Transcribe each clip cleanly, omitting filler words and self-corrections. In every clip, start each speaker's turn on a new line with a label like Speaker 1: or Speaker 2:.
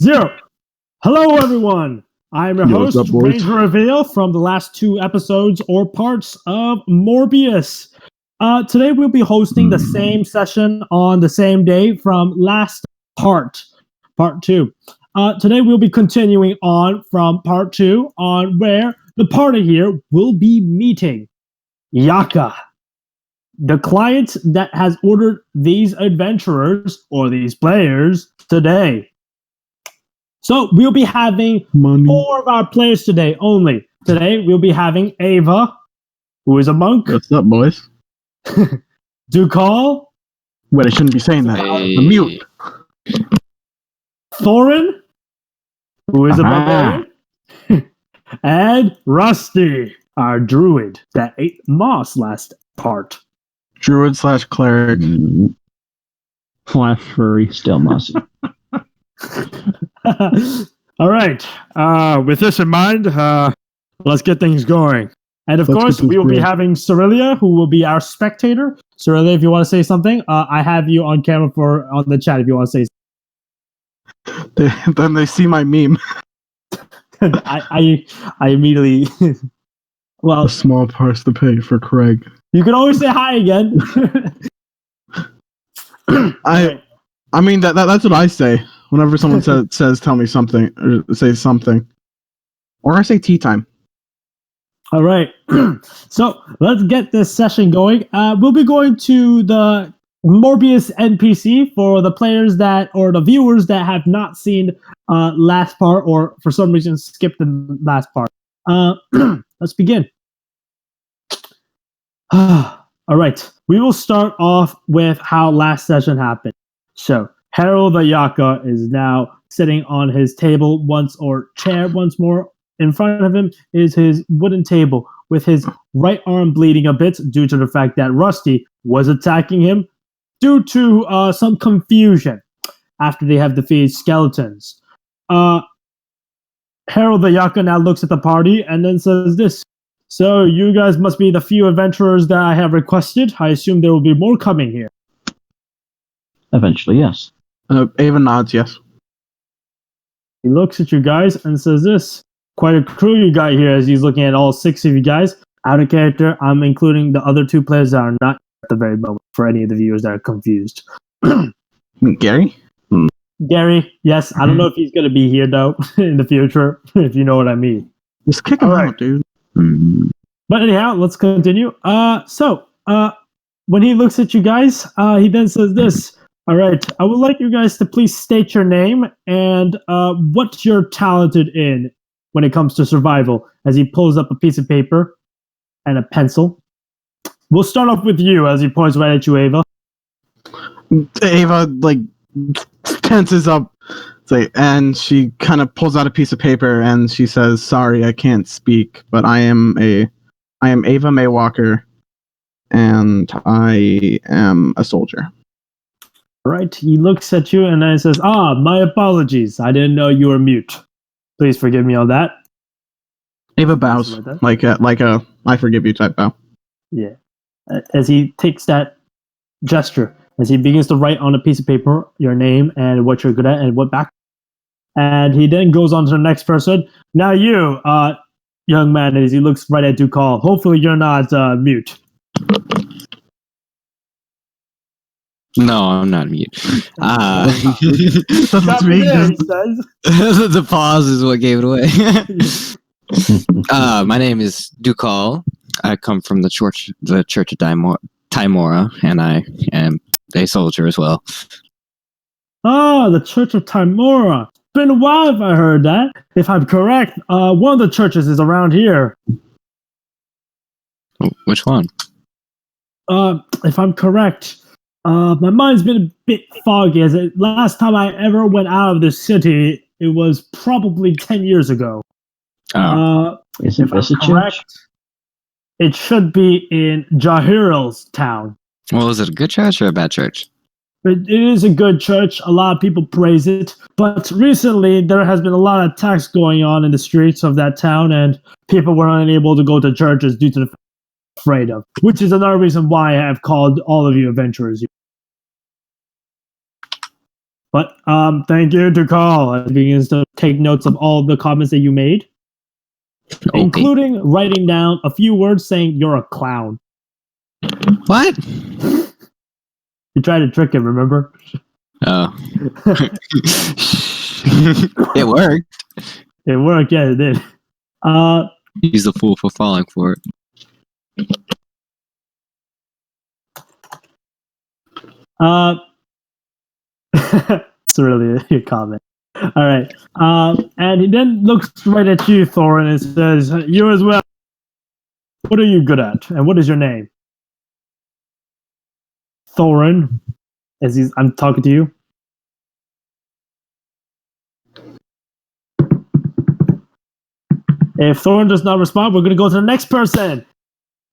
Speaker 1: Zero. Hello, everyone. I'm your host,
Speaker 2: what's up, boys?
Speaker 1: Ranger Reveal, from the last two episodes or parts of Morbius. Today, we'll be hosting the same session on the same day from last part 2. Today, we'll be continuing on from part 2 on where the party here will be meeting Yaka, the client that has ordered these adventurers or these players today. So we'll be having four of our players today only. Today we'll be having Ava, who is a monk.
Speaker 2: What's up, boys?
Speaker 1: Dukal.
Speaker 2: Wait, I shouldn't be saying that.
Speaker 3: Hey.
Speaker 2: I'm mute.
Speaker 1: Thorin, who is a barbarian. And Rusty, our druid that ate moss last part.
Speaker 2: Druid / cleric.
Speaker 4: Flash furry, still mossy.
Speaker 1: All right. With this in mind, let's get things going. And of
Speaker 2: Let's
Speaker 1: course,
Speaker 2: get this
Speaker 1: we will be
Speaker 2: going.
Speaker 1: having Cerelia, who will be our spectator. Cerelia, if you want to say something, I have you on camera on the chat if you want to say
Speaker 2: Then they see my meme.
Speaker 1: something. I immediately... Well,
Speaker 2: A small price to pay for Craig.
Speaker 1: you can always say hi again.
Speaker 2: I mean that's what I say whenever someone says tell me something or say something, or I say tea time.
Speaker 1: All right. So let's get this session going. We'll be going to the Morbius NPC for the players or the viewers that have not seen last part or for some reason skipped the last part. Let's begin. All right. We will start off with how last session happened. So Harold the Yaka is now sitting on his table chair once more. In front of him is his wooden table with his right arm bleeding a bit due to the fact that Rusty was attacking him due to some confusion after they have defeated skeletons. Harold the Yaka now looks at the party and then says this. So you guys must be the few adventurers that I have requested. I assume there will be more coming here.
Speaker 4: Eventually, yes.
Speaker 2: Ava nods yes.
Speaker 1: He looks at you guys and says this. Quite a crew you got here as he's looking at all 6 of you guys. Out of character, I'm including the other 2 players that are not at the very moment for any of the viewers that are confused.
Speaker 2: Gary?
Speaker 1: Gary, yes, I don't know if he's going to be here though in the future, if you know what I mean.
Speaker 2: Just kick him
Speaker 1: All right.
Speaker 2: out, dude.
Speaker 1: But anyhow, let's continue. So when he looks at you guys, he then says this. All right, I would like you guys to please state your name and what you're talented in when it comes to survival, as he pulls up a piece of paper and a pencil. We'll start off with you, as he points right at you, Ava.
Speaker 2: Ava tenses up, and she kind of pulls out a piece of paper and she says, "Sorry, I can't speak, but I am Ava May Walker, and I am a soldier."
Speaker 1: Right, he looks at you and then says, my apologies. I didn't know you were mute. Please forgive me on that.
Speaker 2: Ava bows
Speaker 1: Something
Speaker 2: like a I forgive you type bow.
Speaker 1: Yeah. As he takes that gesture, as he begins to write on a piece of paper your name and what you're good at and what back. And he then goes on to the next person. Now you, young man, as he looks right at Dukal. Hopefully you're not mute.
Speaker 3: No, I'm not mute.
Speaker 2: That's me.
Speaker 1: There, he says.
Speaker 3: The pause is what gave it away. My name is Dukal. I come from the Church of Timora, and I am a soldier as well.
Speaker 1: The Church of Timora. It's been a while if I heard that. If I'm correct, one of the churches is around here.
Speaker 3: Which one?
Speaker 1: If I'm correct, my mind's been a bit foggy. Last time I ever went out of the city, it was probably 10 years ago.
Speaker 4: Isn't this a church?
Speaker 1: It should be in Jahiril's town.
Speaker 3: Well, is it a good church or a bad church?
Speaker 1: It is a good church. A lot of people praise it. But recently, there has been a lot of attacks going on in the streets of that town, and people were unable to go to churches due to the afraid of, which is another reason why I have called all of you adventurers. But thank you to Carl. He begins to take notes of all the comments that you made, including writing down a few words saying you're a clown.
Speaker 3: What?
Speaker 1: You tried to trick him, remember?
Speaker 3: Oh. It worked.
Speaker 1: It worked, yeah, it did.
Speaker 3: He's a fool for falling for it.
Speaker 1: It's really a comment. All right. And he then looks right at you, Thorin, and says, "You as well. What are you good at? And what is your name?" Thorin, I'm talking to you. If Thorin does not respond, we're going to go to the next person.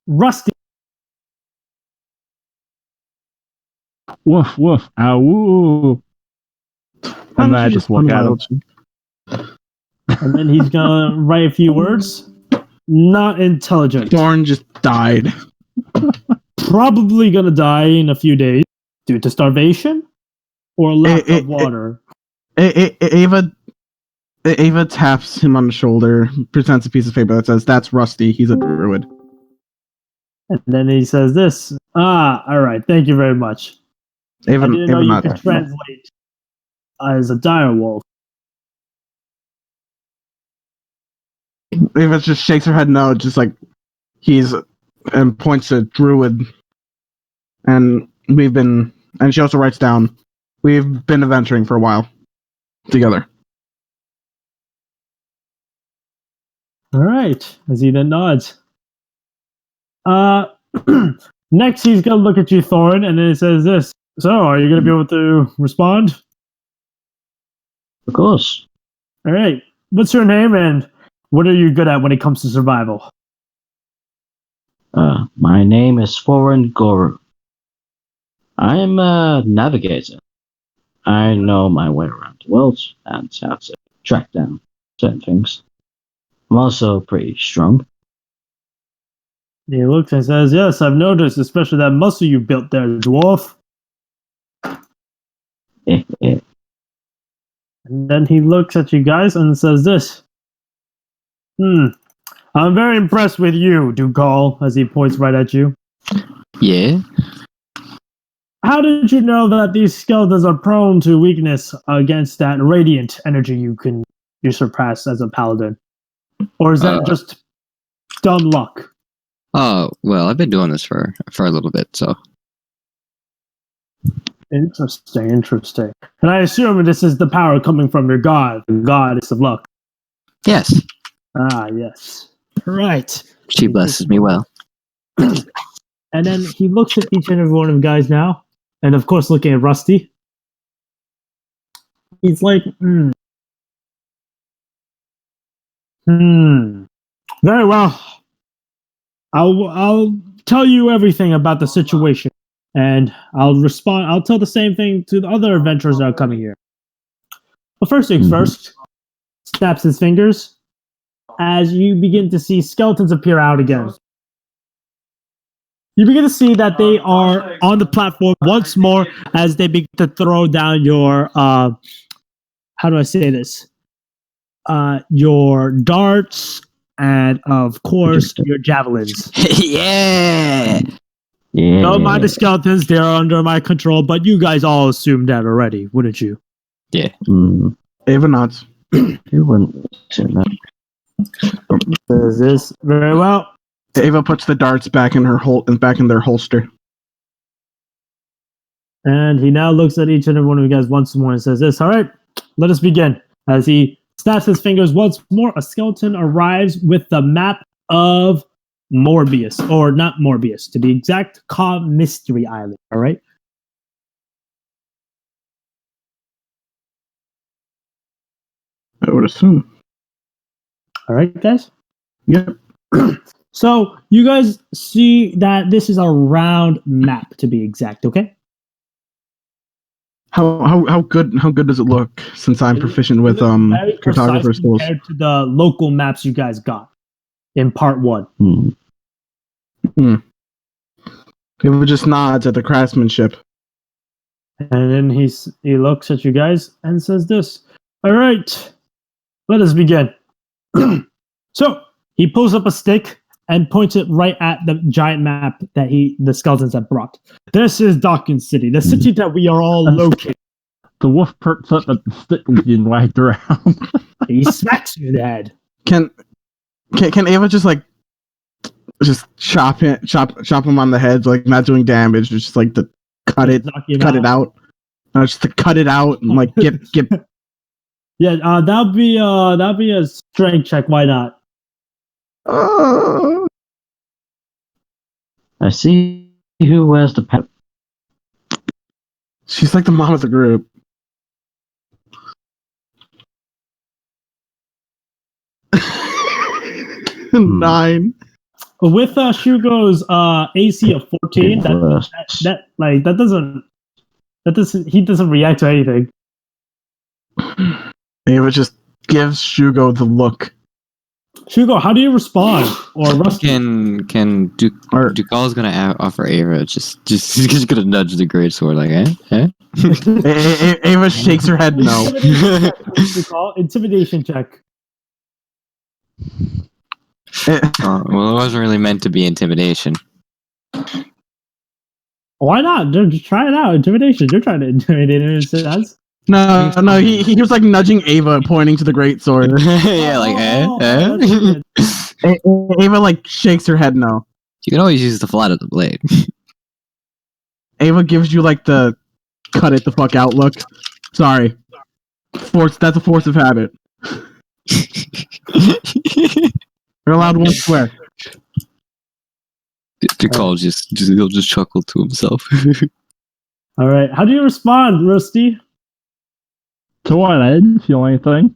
Speaker 1: Rusty.
Speaker 4: Woof, woof, ow, woo. And then I just look at him.
Speaker 1: And then he's going to write a few words. Not intelligent.
Speaker 2: Thorn just died.
Speaker 1: Probably going to die in a few days due to starvation or lack of water.
Speaker 2: Ava taps him on the shoulder, presents a piece of paper that says, "That's Rusty. He's a druid."
Speaker 1: And then he says this. All right. Thank you very much. I didn't know you could translate as a direwolf.
Speaker 2: Ava just shakes her head no, just like and points to druid. And she also writes down, "We've been adventuring for a while together."
Speaker 1: All right. As he then nods. Next, he's going to look at you, Thorin, and then it says this. "So, are you going to be able to respond?"
Speaker 4: Of course.
Speaker 1: All right. What's your name and what are you good at when it comes to survival?
Speaker 4: My name is Foreign Guru. I am a navigator. I know my way around the world and how to track down certain things. I'm also pretty strong.
Speaker 1: He looks and says, "Yes, I've noticed, especially that muscle you built there, dwarf." And then he looks at you guys and says this. "I'm very impressed with you, Dugall," as he points right at you.
Speaker 3: Yeah?
Speaker 1: "How did you know that these skeletons are prone to weakness against that radiant energy you surpass as a paladin? Or is that just dumb luck?"
Speaker 3: Oh, well, I've been doing this for a little bit, so.
Speaker 1: Interesting. And I assume this is the power coming from your god, the goddess of luck.
Speaker 3: Yes.
Speaker 1: Ah, yes. Right.
Speaker 3: She blesses me well.
Speaker 1: And then he looks at each and every one of you guys now, and of course looking at Rusty. He's like, very well. I'll tell you everything about the situation, and I'll tell the same thing to the other adventurers that are coming here. But first things first, snaps his fingers as you begin to see skeletons appear out again. You begin to see that they are on the platform once more as they begin to throw down your, how do I say this? Your darts and, of course, your javelins.
Speaker 3: Yeah!
Speaker 1: Don't mind the skeletons, they're under my control, but you guys all assumed that already, wouldn't you?
Speaker 3: Yeah.
Speaker 2: Ava nods.
Speaker 4: You wouldn't say that.
Speaker 1: Says this very well.
Speaker 2: Ava puts the darts back in their holster.
Speaker 1: And he now looks at each and every one of you guys once more and says this. All right, let us begin. As he snaps his fingers once more, a skeleton arrives with the map of Morbius, or not Morbius, to be exact, called Mystery Island. All right.
Speaker 2: I would assume.
Speaker 1: All right, guys.
Speaker 2: Yep.
Speaker 1: So you guys see that this is a round map, to be exact. Okay.
Speaker 2: How good does it look? Since I'm proficient with cartographer skills
Speaker 1: compared to the local maps you guys got in part 1.
Speaker 2: People just nods at the craftsmanship.
Speaker 1: And then he looks at you guys and says this. All right, let us begin. So he pulls up a stick and points it right at the giant map that the skeletons have brought. This is Dawkins City, the city that we are all located.
Speaker 5: The wolf perks up at the stick being wagged around.
Speaker 1: He smacks you in the head.
Speaker 2: Can Ava just chop him on the head, like not doing damage, just like to cut it out. No, just to cut it out and like get.
Speaker 1: Yeah, that'll be a strength check. Why not?
Speaker 4: I see who wears the pet.
Speaker 2: She's like the mom of the group. Nine.
Speaker 1: With Shugo's AC of 14, he doesn't react to anything.
Speaker 2: Ava just gives Shugo the look.
Speaker 1: Shugo, how do you respond? Or Rusty?
Speaker 3: Dukal's gonna offer Ava just he's gonna nudge the greatsword like
Speaker 2: Ava shakes her head no.
Speaker 1: Intimidation check.
Speaker 3: Well, it wasn't really meant to be intimidation.
Speaker 1: Why not? Just try it out. Intimidation. You're trying to intimidate him.
Speaker 2: No. He was like nudging Ava, pointing to the greatsword.
Speaker 3: Yeah, like
Speaker 2: Ava like shakes her head no.
Speaker 3: You can always use the flat of the blade.
Speaker 2: Ava gives you like the cut it the fuck out look. Sorry. That's a force of habit. You're allowed one swear.
Speaker 3: Dukal he'll just chuckle to himself.
Speaker 1: All right. How do you respond, Rusty?
Speaker 5: To what? I didn't feel anything.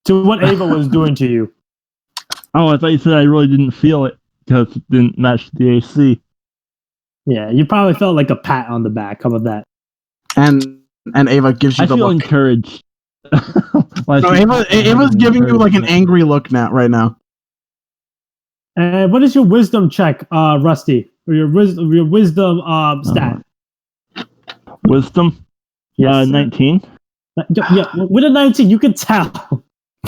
Speaker 1: To what Ava was doing to you?
Speaker 5: Oh, I thought you said I really didn't feel it because it didn't match the AC.
Speaker 1: Yeah, you probably felt like a pat on the back. How about that?
Speaker 2: And Ava gives you the
Speaker 5: feel
Speaker 2: look.
Speaker 5: Encouraged.
Speaker 2: No, Ava's giving you like an angry look now, right now.
Speaker 1: And what is your wisdom check, Rusty? Or your wisdom stat?
Speaker 5: Wisdom?
Speaker 1: Yes.
Speaker 5: 19.
Speaker 1: Yeah, with a 19, you can tell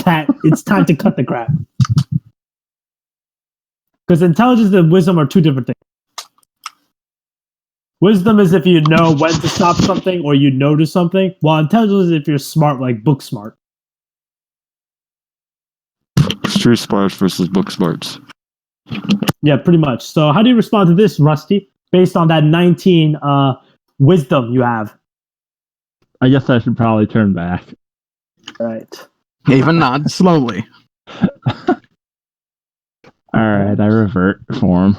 Speaker 1: that it's time to cut the crap. Because intelligence and wisdom are two different things. Wisdom is if you know when to stop something or you notice something, while intelligence is if you're smart, like book smart.
Speaker 3: Street smarts versus book smarts.
Speaker 1: Yeah, pretty much. So how do you respond to this, Rusty? Based on that 19 wisdom you have.
Speaker 5: I guess I should probably turn back.
Speaker 1: Right.
Speaker 2: Ava nods slowly.
Speaker 5: Alright, I revert form.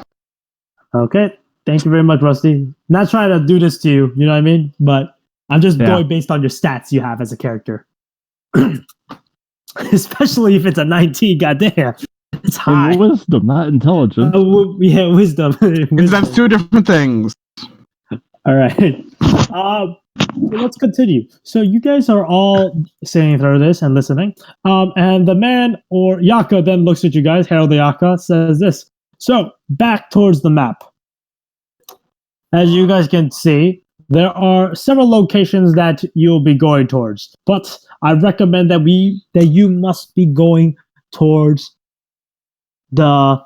Speaker 1: Okay. Thank you very much, Rusty. Not trying to do this to you, you know what I mean? But I'm just going based on your stats you have as a character. Especially if it's a 19, goddamn. It's high.
Speaker 5: Wisdom, not intelligence.
Speaker 1: Yeah, wisdom.
Speaker 2: That's two different things.
Speaker 1: All right. Let's continue. So you guys are all sitting through this and listening. And the man, or Yaka, then looks at you guys. Harold the Yaka says this. So back towards the map. As you guys can see, there are several locations that you'll be going towards. But I recommend that you must be going towards the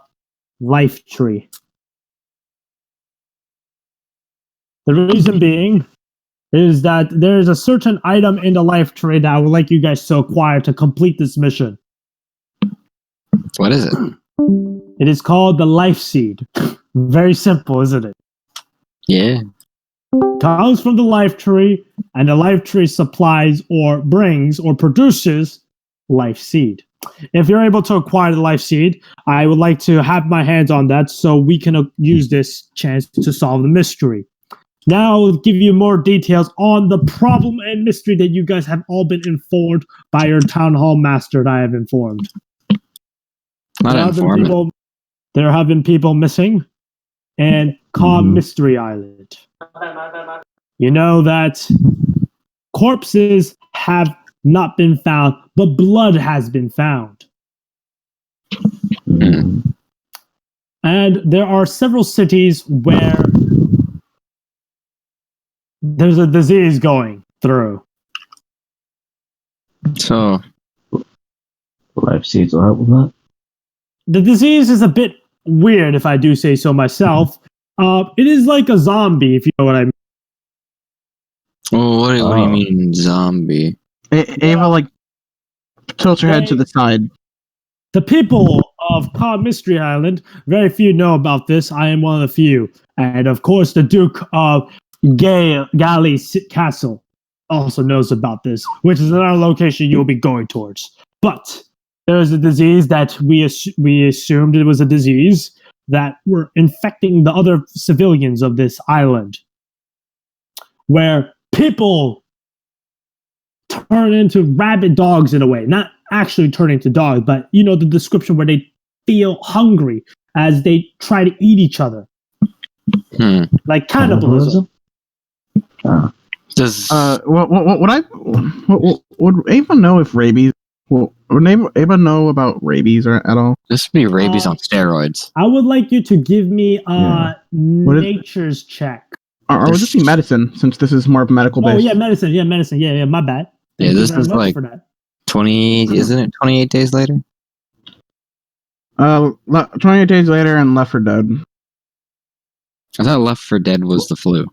Speaker 1: life tree. The reason being is that there is a certain item in the life tree that I would like you guys to acquire to complete this mission.
Speaker 3: What is it?
Speaker 1: It is called the life seed. Very simple, isn't it?
Speaker 3: Yeah.
Speaker 1: Comes from the life tree, and the life tree supplies or brings or produces life seed. If you're able to acquire the life seed, I would like to have my hands on that so we can use this chance to solve the mystery. Now I'll give you more details on the problem and mystery that you guys have all been informed by your town hall master that I have informed. There have been people missing and Calm Mystery Island. You know that corpses have not been found, but blood has been found. And there are several cities where there's a disease going through.
Speaker 3: So,
Speaker 4: Life seeds will help with that.
Speaker 1: The disease is a bit weird, if I do say so myself. It is like a zombie, if you know what I mean.
Speaker 3: what do you mean, zombie?
Speaker 2: Ava like tilts her head to the side.
Speaker 1: The people of Cod Mystery Island, very few know about this. I am one of the few. And of course, the Duke of Galley Castle also knows about this, which is another location you'll be going towards. But there is a disease that we assumed it was a disease that were infecting the other civilians of this island, where people turn into rabid dogs in a way, not actually turn into dogs, but you know the description where they feel hungry as they try to eat each other, like cannibalism.
Speaker 3: Does
Speaker 2: would Ava know if rabies? Would Ava know about rabies or at all?
Speaker 3: this would be rabies on steroids?
Speaker 1: I would like you to give me a nature's check.
Speaker 2: Or would this be medicine, since this is more medical based?
Speaker 1: Oh yeah, medicine. Yeah, medicine. Yeah, my bad.
Speaker 3: Yeah,
Speaker 1: Thank you
Speaker 3: this
Speaker 1: very
Speaker 3: is
Speaker 1: much
Speaker 3: like
Speaker 1: for that.
Speaker 3: 20. Isn't it 28 days later?
Speaker 2: 28 days later and Left 4 Dead.
Speaker 3: I thought Left 4 Dead was the flu.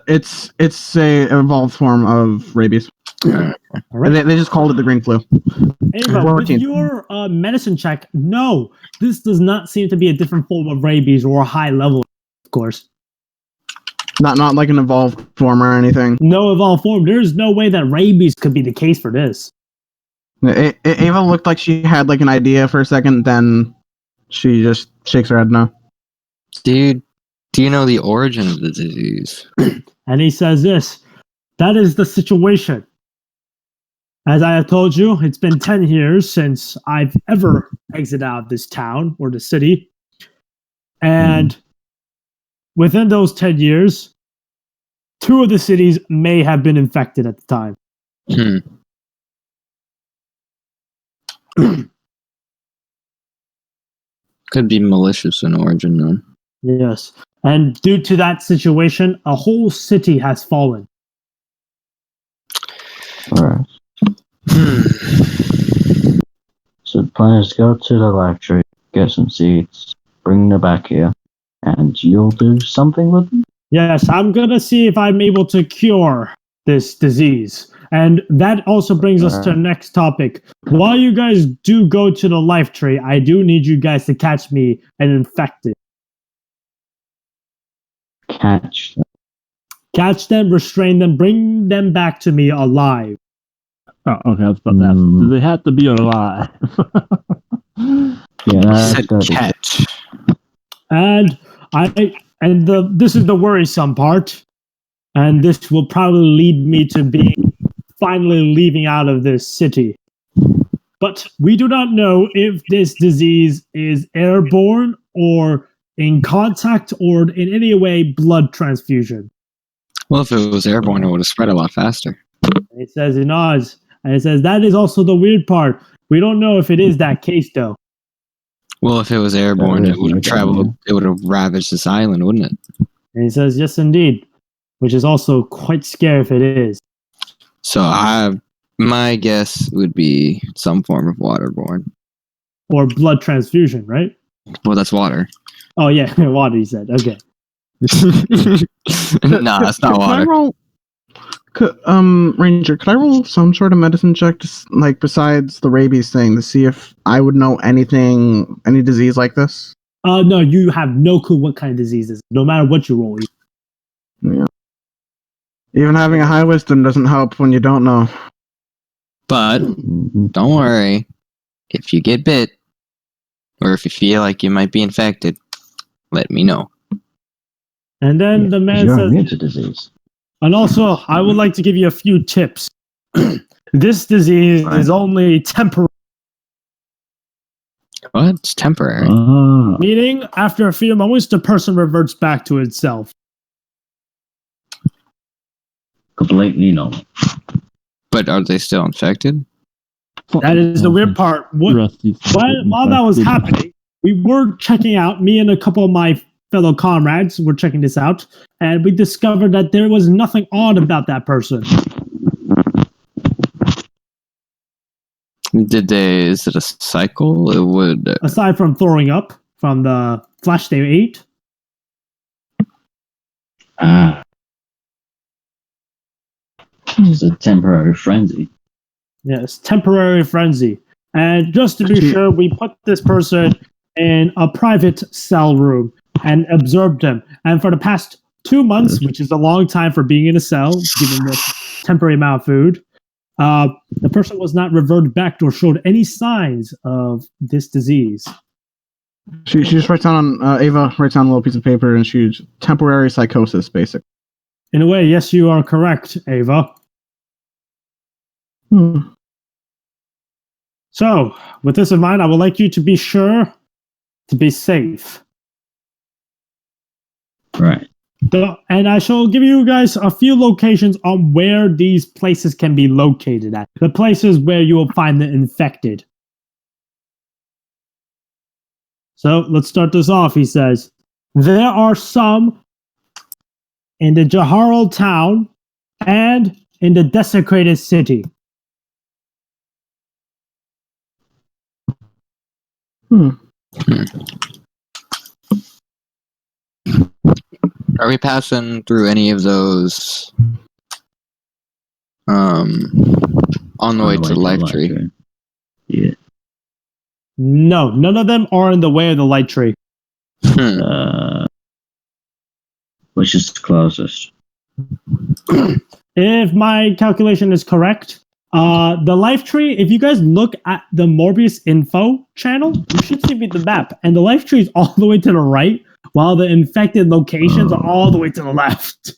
Speaker 2: It's a evolved form of rabies.
Speaker 1: All right.
Speaker 2: They just called it the green flu.
Speaker 1: Anyway, with
Speaker 2: 14.
Speaker 1: your medicine check, no, this does not seem to be a different form of rabies or a high level, of course.
Speaker 2: Not like an evolved form or anything.
Speaker 1: No evolved form. There's no way that rabies could be the case for this.
Speaker 2: Ava looked like she had like an idea for a second, then she just shakes her head no.
Speaker 3: Dude, do you know the origin of the disease?
Speaker 1: And he says this, that is the situation. As I have told you, it's been 10 years since I've ever exited out of this town or the city. And within those 10 years, 2 of the cities may have been infected at the time.
Speaker 3: Could be malicious in origin, though.
Speaker 1: Yes. And due to that situation, a whole city has fallen.
Speaker 4: Alright. So the plan is to go to the life tree, get some seeds, bring them back here, and you'll do something with them?
Speaker 1: Yes, I'm going to see if I'm able to cure this disease. And that also brings us to the next topic. While you guys do go to the life tree, I do need you guys to catch me an infected.
Speaker 4: Catch them.
Speaker 1: Catch them, restrain them, bring them back to me alive.
Speaker 5: Oh, okay, I was about to ask. Do they have to be alive?
Speaker 4: Yeah, that's
Speaker 3: Said
Speaker 4: gotta be
Speaker 3: catch.
Speaker 1: And this is the worrisome part. And this will probably lead me to being finally leaving out of this city. But we do not know if this disease is airborne or in contact or in any way blood transfusion.
Speaker 3: Well, if it was airborne, it would have spread a lot faster.
Speaker 1: And it says in Oz, and it says that is also the weird part. We don't know if it is that case though.
Speaker 3: Well, if it was airborne, it would have traveled. It would have ravaged this island, wouldn't it?
Speaker 1: And he says, yes, indeed, which is also quite scary if it is.
Speaker 3: So my guess would be some form of waterborne.
Speaker 1: Or blood transfusion, right?
Speaker 3: Well, that's water.
Speaker 1: Oh, yeah, water, he said. Okay.
Speaker 3: Nah, that's not water.
Speaker 2: Ranger, could I roll some sort of medicine check, like besides the rabies thing, to see if I would know any disease like this?
Speaker 1: No, you have no clue what kind of disease it is, no matter what you roll.
Speaker 2: Yeah. Even having a high wisdom doesn't help when you don't know.
Speaker 3: But don't worry. If you get bit, or if you feel like you might be infected, let me know.
Speaker 1: And then the man
Speaker 4: you're
Speaker 1: says,
Speaker 4: immune to disease.
Speaker 1: and also, I would like to give you a few tips. This disease is only temporary.
Speaker 3: What? It's temporary.
Speaker 1: Meaning, after a few moments, the person reverts back to itself.
Speaker 4: Completely normal.
Speaker 3: But are they still infected?
Speaker 1: That is the weird part. While that was happening, we were checking out, me and a couple of my fellow comrades were checking this out, and we discovered that there was nothing odd about that person.
Speaker 3: Is it a cycle? It would.
Speaker 1: Aside from throwing up from the flesh they ate.
Speaker 4: It's a temporary frenzy.
Speaker 1: Yes, temporary frenzy. And just to be sure, we put this person in a private cell room and observed him. And for the past 2 months, which is a long time for being in a cell, given this temporary amount of food, the person was not reverted back or showed any signs of this disease.
Speaker 2: She just writes down on Ava writes down a little piece of paper, and she's temporary psychosis, basically.
Speaker 1: In a way, yes, you are correct, Ava. So, with this in mind, I would like you to be sure to be safe.
Speaker 4: Right.
Speaker 1: And I shall give you guys a few locations on where these places can be located at. The places where you will find the infected. So, let's start this off, he says. There are some in the Jaharl town and in the desecrated city.
Speaker 3: Are we passing through any of those on the way to the life tree?
Speaker 4: Yeah.
Speaker 1: No, none of them are in the way of the light tree.
Speaker 4: Which is the closest?
Speaker 1: If my calculation is correct, the life tree, if you guys look at the Morbius info channel, you should see the map. And the life tree is all the way to the right, while the infected locations are all the way to the left.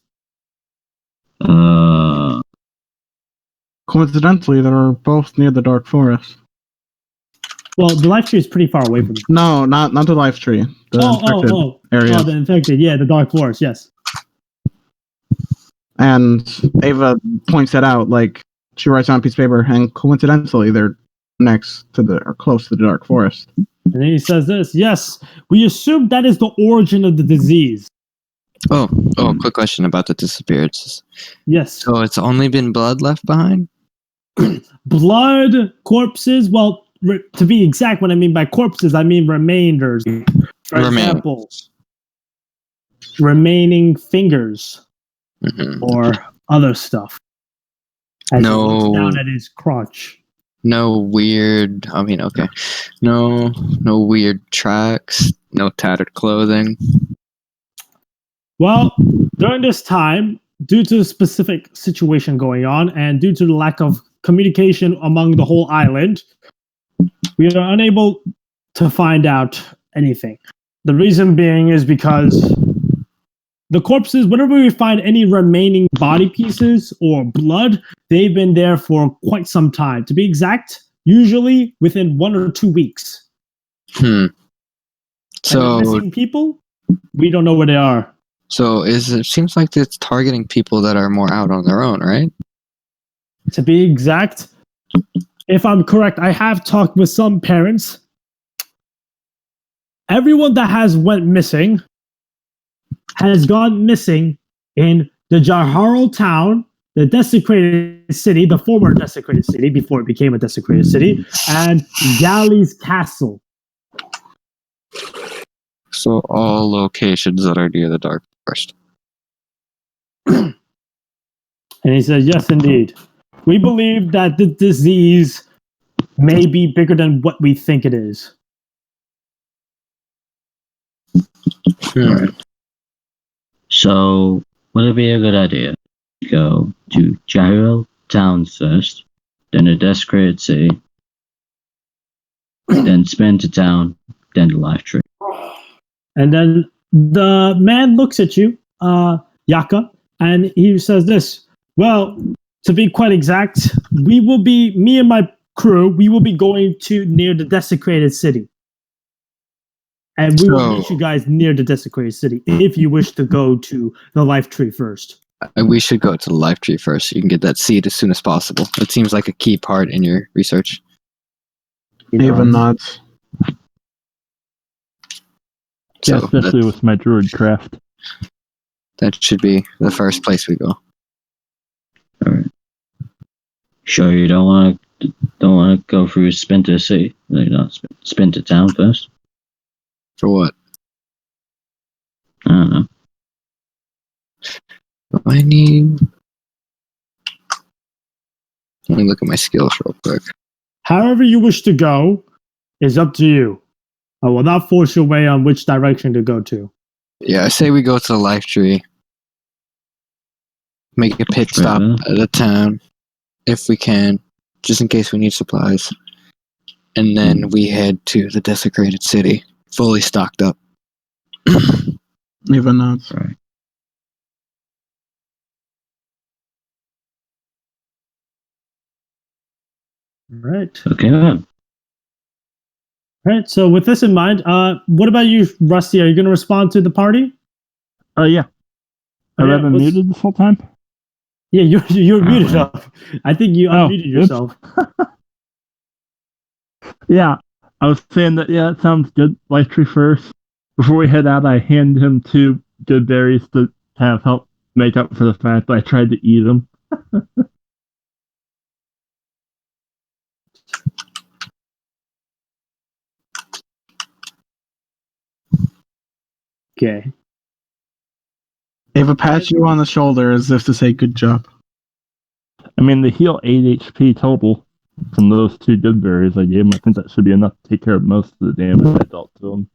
Speaker 2: Coincidentally, they're both near the Dark Forest.
Speaker 1: Well, the life tree is pretty far away from you.
Speaker 2: No, not the life tree. The infected area.
Speaker 1: Oh, the infected, yeah, the Dark Forest, yes.
Speaker 2: And Ava points that out, like, she writes on a piece of paper, and coincidentally, they're next to or close to the Dark Forest.
Speaker 1: And then he says this, yes, we assume that is the origin of the disease.
Speaker 3: Oh, quick question about the disappearances.
Speaker 1: Yes.
Speaker 3: So it's only been blood left behind?
Speaker 1: Blood, corpses, well, to be exact, what I mean by corpses, I mean remainders. For example, remaining fingers or other stuff. As he looks down at his crotch.
Speaker 3: No weird. I mean, okay. No weird tracks. No tattered clothing.
Speaker 1: Well, during this time, due to the specific situation going on, and due to the lack of communication among the whole island, we are unable to find out anything. The reason being is because the corpses, whenever we find any remaining body pieces or blood, they've been there for quite some time. To be exact, usually within 1 or 2 weeks.
Speaker 3: So
Speaker 1: missing people, we don't know where they are.
Speaker 3: So it seems like it's targeting people that are more out on their own, right?
Speaker 1: To be exact, if I'm correct, I have talked with some parents. Everyone that has went missing has gone missing in the Jaharl town, the desecrated city, the former desecrated city before it became a desecrated city, and Galley's castle.
Speaker 3: So all locations that are near the Dark Forest.
Speaker 1: And he says, yes, indeed. We believe that the disease may be bigger than what we think it is.
Speaker 4: So, would it be a good idea to go to Jaharl town first, then the desecrated city, then spin to town, then the life tree?
Speaker 1: And then the man looks at you, Yaka, and he says this. Well, to be quite exact, me and my crew, we will be going to near the desecrated city. And we will meet you guys near the desecrated city if you wish to go to the life tree first.
Speaker 3: We should go to the life tree first so you can get that seed as soon as possible. It seems like a key part in your research.
Speaker 2: Ava nods.
Speaker 5: Yeah,
Speaker 3: So
Speaker 5: especially with my druid craft.
Speaker 3: that should be the first place we go.
Speaker 4: Alright. Sure you don't wanna go through Splinter City? Like not Splinter Town first?
Speaker 3: For what?
Speaker 4: I don't know.
Speaker 3: I need. Let me look at my skills real quick.
Speaker 1: However you wish to go is up to you. I will not force your way on which direction to go to.
Speaker 3: Yeah, I say we go to the life tree. Make a pit stop at a town, if we can, just in case we need supplies. And then we head to the desecrated city, fully stocked up.
Speaker 2: Even though it's
Speaker 4: Right.
Speaker 1: Right.
Speaker 4: Okay then.
Speaker 1: Right. So with this in mind, what about you, Rusty? Are you going to respond to the party?
Speaker 5: Yeah. Have
Speaker 1: yeah,
Speaker 5: I been
Speaker 1: what's-
Speaker 5: muted this whole time?
Speaker 1: Yeah, you're muted
Speaker 4: Alright.
Speaker 1: up. I think you
Speaker 5: Oh,
Speaker 1: unmuted
Speaker 5: oops.
Speaker 1: yourself.
Speaker 5: Yeah. I was saying that, yeah, it sounds good. Life tree first. Before we head out, I hand him 2 good berries to kind of help make up for the fact that I tried to eat them.
Speaker 1: Okay.
Speaker 2: Ava pats you on the shoulder as if to say good job.
Speaker 5: I mean, they heal 8 HP total from those 2 good berries I gave him. I think that should be enough to take care of most of the damage I dealt to him.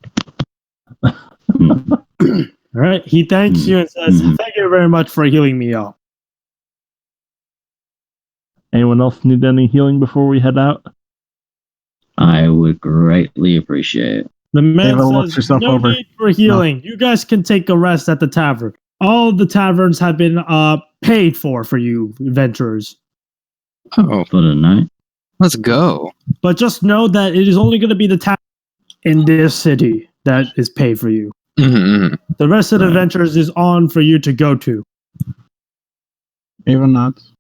Speaker 1: All right. He thanks you and says, "Thank you very much for healing me up."
Speaker 5: Anyone else need any healing before we head out?
Speaker 4: I would greatly appreciate it.
Speaker 1: The man
Speaker 2: Ava looks
Speaker 1: says,
Speaker 2: herself
Speaker 1: "No
Speaker 2: over.
Speaker 1: need for healing. You guys can take a rest at the tavern. All the taverns have been paid for you adventurers.
Speaker 3: Oh,
Speaker 4: For the night.
Speaker 3: let's go.
Speaker 1: But just know that it is only going to be the tavern in this city that is paid for you.
Speaker 3: Mm-hmm.
Speaker 1: The rest of the
Speaker 4: Right.
Speaker 1: adventures is on for you to go to."
Speaker 2: Ava nods.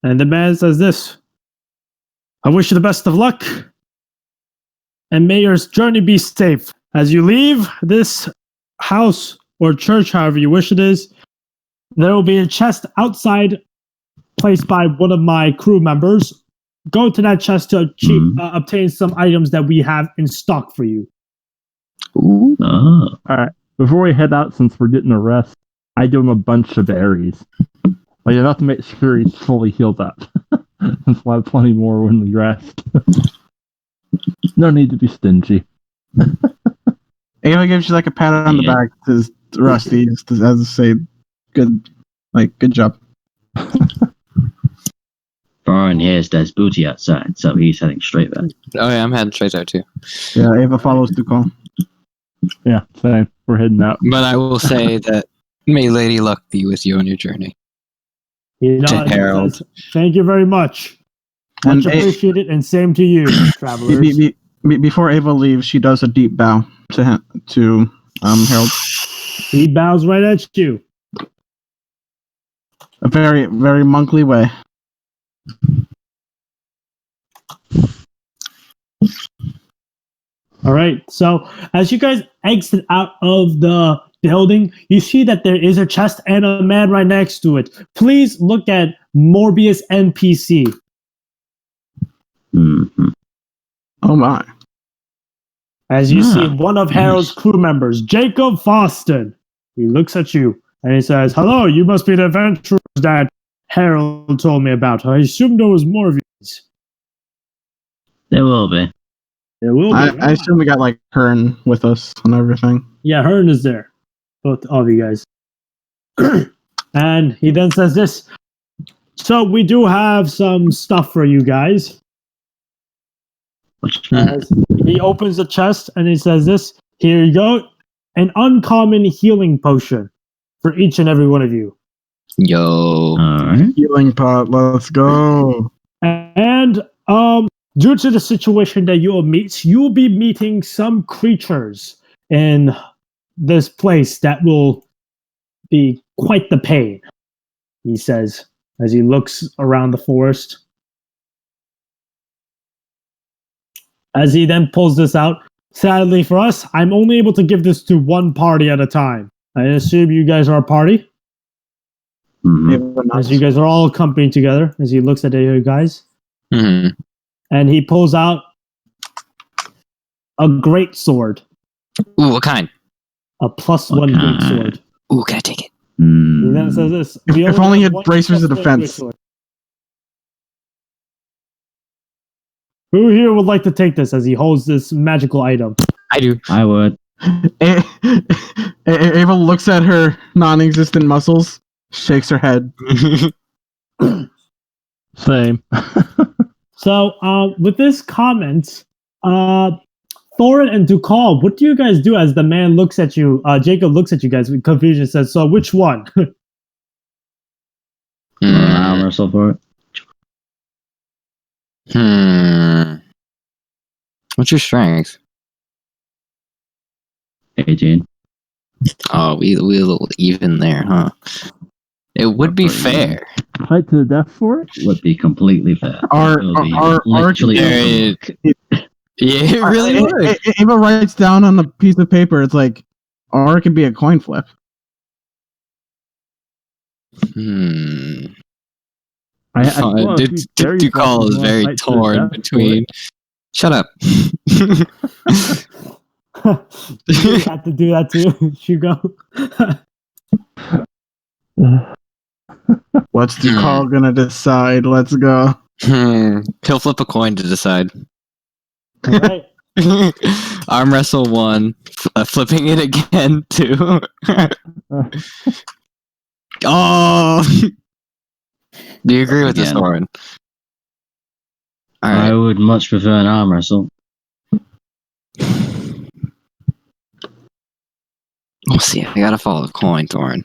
Speaker 1: And the man says this: "I wish you the best of luck, and may your journey be safe. As you leave this house or church, however you wish it is, there will be a chest outside placed by one of my crew members. Go to that chest to obtain some items that we have in stock for you."
Speaker 3: Ooh.
Speaker 4: Oh.
Speaker 5: Alright, before we head out, since we're getting a rest, I give him a bunch of berries. Like, enough to make sure he's fully healed up. Since we'll have plenty more when we rest. No need to be stingy.
Speaker 2: Ava gives you like a pat on the back to Rusty, just as to say, good job.
Speaker 4: Brian hears there's booty outside, so he's heading straight back.
Speaker 3: Oh yeah, I'm heading straight there too.
Speaker 2: Yeah, Ava follows the call.
Speaker 5: Yeah, same. We're heading out.
Speaker 3: But I will say that may Lady Luck be with you on your journey.
Speaker 1: You know,
Speaker 3: To
Speaker 1: and he
Speaker 3: Harold.
Speaker 1: says, "Thank you very much. Much
Speaker 2: And
Speaker 1: appreciated, and same to you, travelers."
Speaker 2: Before Ava leaves, she does a deep bow to him, to Harold.
Speaker 1: He bows right at you.
Speaker 2: A very, very monkly way.
Speaker 1: All right. So as you guys exit out of the building, you see that there is a chest and a man right next to it. Please look at Morbius NPC.
Speaker 4: Mm-hmm.
Speaker 2: Oh my.
Speaker 1: As you see
Speaker 4: Ah,
Speaker 1: one of Harold's crew members, Jacob Foston. He looks at you and he says, "Hello, you must be the adventurers that Harold told me about. I assumed there was more of you."
Speaker 4: There will be.
Speaker 1: There will be.
Speaker 2: I assume we got like Hearn with us and everything.
Speaker 1: Yeah, Hearn is there. Both of you guys. And he then says this: "So we do have some stuff for you guys." As he opens the chest and he says this: "Here you go. An uncommon healing potion for each and every one of you."
Speaker 3: Yo.
Speaker 4: Alright.
Speaker 2: Healing pot, let's go.
Speaker 1: And due to the situation that you will meet, you will be meeting some creatures in this place that will be quite the pain, he says, as he looks around the forest. As he then pulls this out, Sadly for us, I'm only able to give this to one party at a time. I assume you guys are a party, as you guys are all accompanying together. As he looks at you guys,
Speaker 3: Hmm.
Speaker 1: and he pulls out a great sword,
Speaker 3: Ooh, what kind?
Speaker 1: a +1 great sword.
Speaker 3: Ooh, can I take it?
Speaker 1: He then says this:
Speaker 2: If only he had bracers of defense.
Speaker 1: Who here would like to take this as he holds this magical item?
Speaker 3: I do.
Speaker 4: I would.
Speaker 2: Ava looks at her non-existent muscles, shakes her head.
Speaker 5: Same.
Speaker 1: So, with this comment, Thorin and Dukal, what do you guys do as the man looks at you? Jacob looks at you guys with confusion, says, "So, which one?"
Speaker 4: Arm wrestle for it.
Speaker 3: What's your strength?
Speaker 4: 18.
Speaker 3: Oh, we a little even there, huh? It would be fair.
Speaker 5: Fight to the death for it?
Speaker 4: Would be completely fair.
Speaker 2: Our
Speaker 4: Literally.
Speaker 3: Yeah, it really would.
Speaker 2: Ava writes down on a piece of paper. It's like, or it could be a coin flip.
Speaker 3: Dukal is very torn between. Shut up.
Speaker 1: You have to do that too, Shugo.
Speaker 2: What's Dukal gonna decide? Let's go.
Speaker 3: He'll flip a coin to decide.
Speaker 1: All right.
Speaker 3: Arm wrestle 1, flipping it again 2. Oh! Do you agree with this, Thorin? All right.
Speaker 4: I would much prefer an arm wrestle.
Speaker 3: We'll see. I gotta follow the coin, Thorin.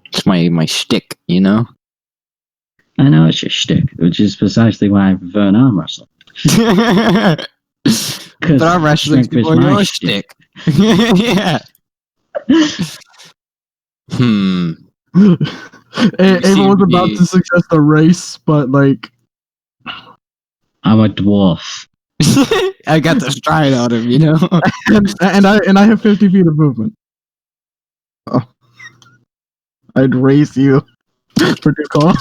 Speaker 3: It's my shtick, you know?
Speaker 4: I know it's your shtick, which is precisely why I prefer an arm wrestle.
Speaker 3: But arm wrestling's your shtick. Yeah.
Speaker 2: Ava was about to suggest a race, but like,
Speaker 4: I'm a dwarf.
Speaker 3: I got the stride on him, you know.
Speaker 2: and I have 50 feet of movement. Oh. I'd race you for Dukal.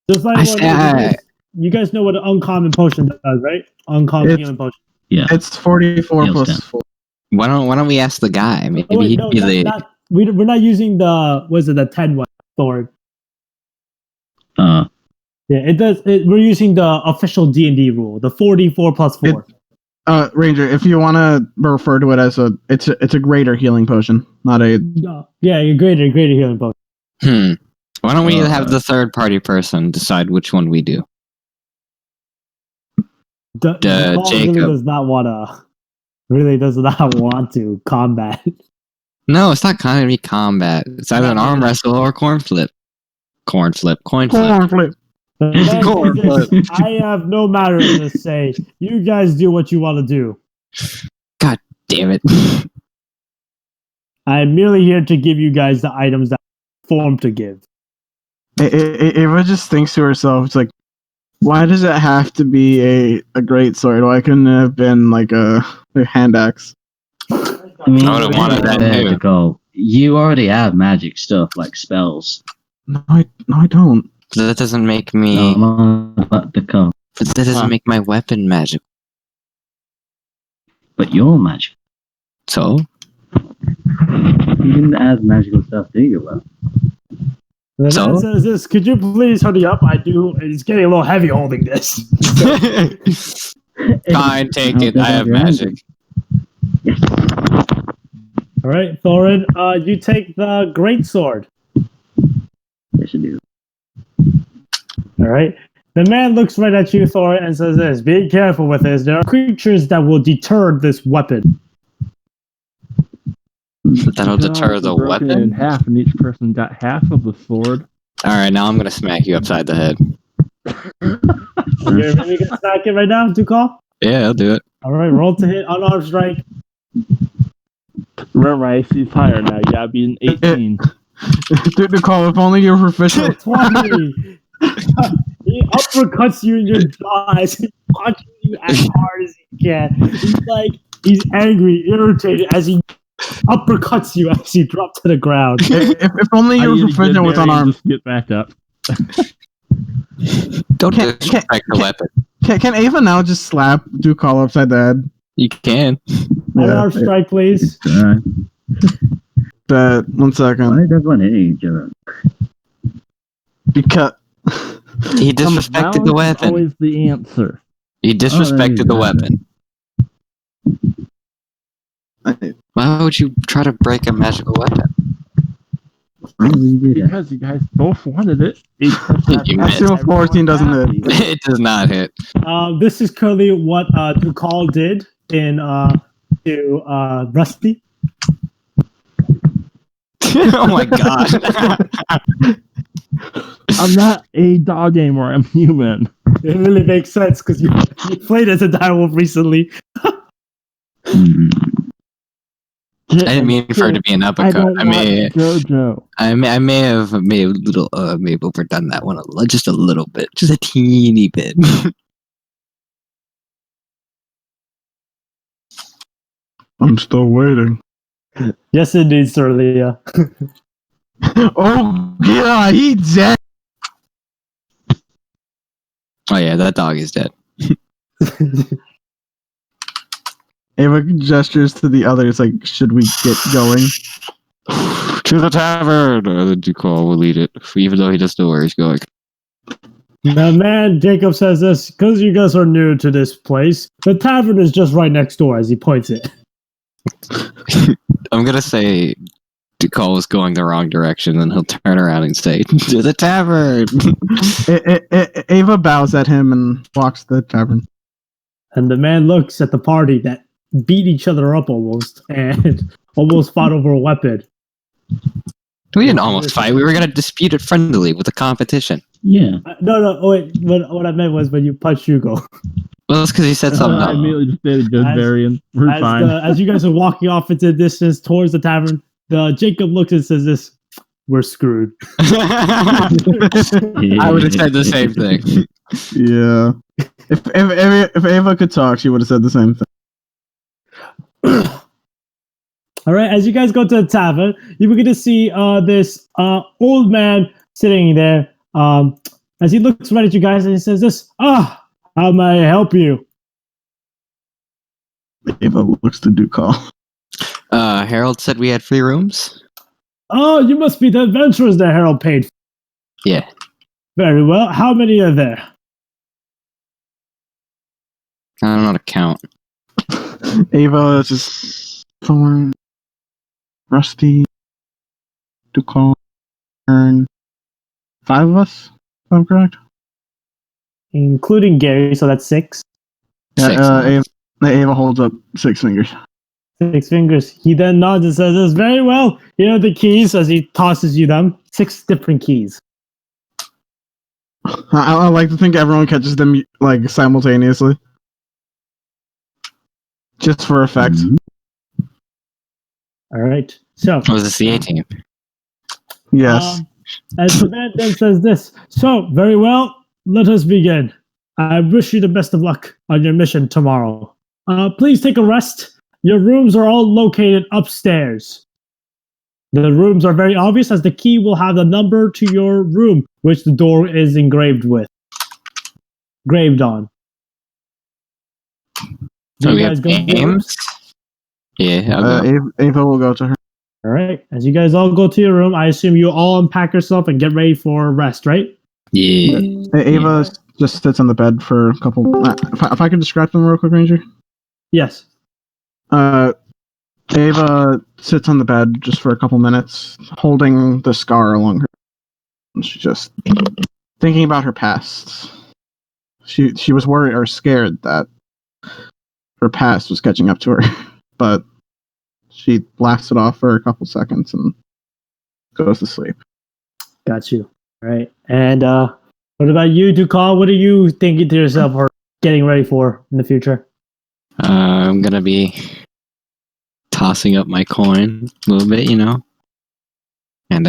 Speaker 1: Just like you guys know what an uncommon potion does, right? Uncommon healing potion.
Speaker 4: Yeah.
Speaker 2: It's 44 plus 4.
Speaker 3: Why don't we ask the guy? Maybe
Speaker 1: we're not using the 10 one, Thor.
Speaker 4: Yeah,
Speaker 1: it does. We're using the official D&D rule, the 44 plus 4.
Speaker 2: Ranger, if you want to refer to it as it's a greater healing potion, not a.
Speaker 1: Yeah, greater healing potion.
Speaker 3: Why don't we have the third party person decide which one we do?
Speaker 1: Jacob really does not want to combat.
Speaker 3: No, it's not going to be combat. It's either an arm wrestle or coin flip. Coin flip.
Speaker 1: I have no matter to say. You guys do what you want to do.
Speaker 3: God damn it.
Speaker 1: I'm merely here to give you guys the items that I'm formed to give.
Speaker 2: Ava just thinks to herself, it's like, why does it have to be a great sword? Why couldn't it have been like a hand axe?
Speaker 4: I mean,
Speaker 3: I would have wanted that too.
Speaker 4: Go. You already have magic stuff like spells.
Speaker 2: No, I don't.
Speaker 3: That doesn't make me.
Speaker 4: That
Speaker 3: doesn't make my weapon magic.
Speaker 4: But you're magic.
Speaker 3: So?
Speaker 4: You didn't add magical stuff to your weapon.
Speaker 1: So? Says this, could you please hurry up? It's getting a little heavy holding this.
Speaker 3: Fine, take it. I have magic.
Speaker 1: All right, Thorin, you take the greatsword.
Speaker 4: Yes, I do.
Speaker 1: All right. The man looks right at you, Thorin, and says this, be careful with this. There are creatures that will deter this weapon.
Speaker 3: That'll deter the weapon?
Speaker 5: In half, and each person got half of the sword.
Speaker 3: Alright, now I'm going to smack you upside the head.
Speaker 1: You're really going to smack it right now, Dukal?
Speaker 3: Yeah, I'll do it.
Speaker 1: Alright, roll to hit, unarmed strike.
Speaker 5: Remember, I see higher now. You gotta be an 18.
Speaker 2: Dukal, if only you're proficient.
Speaker 1: 20! He uppercuts you in your jaw as he punches you as hard as he can. He's angry, irritated as he uppercuts you as you drop to the ground.
Speaker 2: If only
Speaker 5: I
Speaker 2: your
Speaker 5: eat a
Speaker 2: refrigerator
Speaker 5: good
Speaker 2: was
Speaker 5: berry and
Speaker 2: unarmed.
Speaker 5: just get back up.
Speaker 3: Don't
Speaker 2: Can't-
Speaker 3: disrespect the weapon.
Speaker 2: Can Ava now just slap Dukal upside the head?
Speaker 3: You can.
Speaker 1: Unarmed strike, please.
Speaker 2: But 1 second.
Speaker 4: Why does one hit each other?
Speaker 2: Because
Speaker 3: He disrespected the
Speaker 5: Balance is
Speaker 3: weapon.
Speaker 5: always the answer.
Speaker 3: He disrespected the
Speaker 4: Oh,
Speaker 3: weapon. Why would you try to break a magical weapon?
Speaker 5: Because you guys both wanted it. It's just that
Speaker 3: You
Speaker 5: not
Speaker 3: missed.
Speaker 2: Maximum 14 doesn't
Speaker 5: everyone's
Speaker 2: hit.
Speaker 5: happy.
Speaker 3: It does not hit.
Speaker 1: This is currently what Dukal did in to Rusty.
Speaker 3: Oh my god.
Speaker 5: I'm not a dog anymore. I'm human.
Speaker 1: It really makes sense because you played as a direwolf recently.
Speaker 3: I didn't mean for it to be an
Speaker 5: I
Speaker 3: uppercut.
Speaker 5: don't
Speaker 3: I
Speaker 5: want
Speaker 3: may
Speaker 5: JoJo.
Speaker 3: I may have overdone that one just a little bit, just a teeny bit.
Speaker 2: I'm still waiting.
Speaker 1: Yes, indeed, Sir Leah.
Speaker 2: Oh yeah, he dead.
Speaker 3: Oh yeah, that dog is dead.
Speaker 2: Ava gestures to the others like, should we get going?
Speaker 3: To the tavern. The Ducal will lead it, even though he doesn't know where he's going.
Speaker 1: Now, man, Jacob says this because you guys are new to this place. The tavern is just right next door, as he points it.
Speaker 3: I'm gonna say Ducal is going the wrong direction, then he'll turn around and say, "To the tavern."
Speaker 2: Ava bows at him and walks to the tavern.
Speaker 1: And the man looks at the party that beat each other up almost and almost fought over a weapon.
Speaker 3: We didn't almost fight. We were gonna dispute it friendly with a competition.
Speaker 4: Yeah.
Speaker 1: No, wait. What I meant was when you punched Hugo.
Speaker 3: Well, that's because he said something.
Speaker 5: I immediately just did a good
Speaker 1: As-
Speaker 5: variant. We're fine.
Speaker 1: As you guys are walking off into the distance towards the tavern, Jacob looks and says this, we're screwed.
Speaker 3: I would have said the same thing.
Speaker 2: Yeah. If Ava could talk, she would have said the same thing.
Speaker 1: All right, as you guys go to the tavern, you begin to see this old man sitting there. As he looks right at you guys and he says this, how may I help you?
Speaker 2: Ava looks to Dukal.
Speaker 3: Harold said we had free rooms.
Speaker 1: Oh, you must be the adventurers that Harold paid for.
Speaker 3: Yeah.
Speaker 1: Very well. How many are there?
Speaker 3: I don't know how to count.
Speaker 2: Ava is just Thorn, Rusty, Dukal, Ern. 5 of us, if I'm correct.
Speaker 1: Including Gary, so that's 6.
Speaker 2: Yeah, Ava holds up 6 fingers.
Speaker 1: 6 fingers. He then nods and says this, very well. Here are the keys as he tosses you them. 6 different keys.
Speaker 2: I like to think everyone catches them like simultaneously. Just for effect.
Speaker 1: All right. So,
Speaker 3: It was the CA team.
Speaker 2: Yes.
Speaker 1: And so that then says this. So, very well, let us begin. I wish you the best of luck on your mission tomorrow. Please take a rest. Your rooms are all located upstairs. The rooms are very obvious as the key will have the number to your room, which the door is engraved on.
Speaker 3: So
Speaker 1: You
Speaker 3: we
Speaker 1: guys
Speaker 3: have
Speaker 1: go to your
Speaker 3: games.
Speaker 1: rooms?
Speaker 3: Yeah. I'll go.
Speaker 2: Ava will go to her.
Speaker 1: All right. As you guys all go to your room, I assume you all unpack yourself and get ready for rest, right?
Speaker 3: Yeah.
Speaker 2: Ava just sits on the bed for a couple. If I could describe them real quick, Ranger.
Speaker 1: Yes.
Speaker 2: Ava sits on the bed just for a couple minutes, holding the scar along her. And she's just thinking about her past. She was worried or scared that her past was catching up to her, but she laughs it off for a couple seconds and goes to sleep.
Speaker 1: Got you. All right. And what about you, Dukal? What are you thinking to yourself or getting ready for in the future?
Speaker 3: I'm gonna be tossing up my coin a little bit, and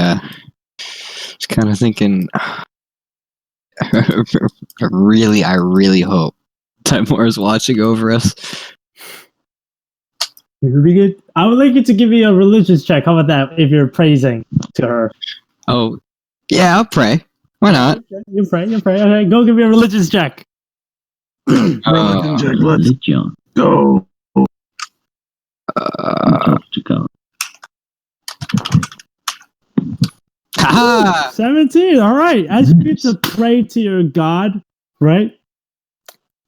Speaker 3: just kind of thinking, I really hope Timor is watching over us.
Speaker 1: It would be good. I would like you to give me a religious check. How about that? If you're praising to her.
Speaker 3: Oh, yeah, I'll pray. Why not?
Speaker 1: Okay, you pray. Okay, go give me a religious check.
Speaker 2: Religion check. Let's
Speaker 4: Religion.
Speaker 2: go.
Speaker 4: Talk to God.
Speaker 3: Haha!
Speaker 1: 17. All right. As you get to pray to your God, right?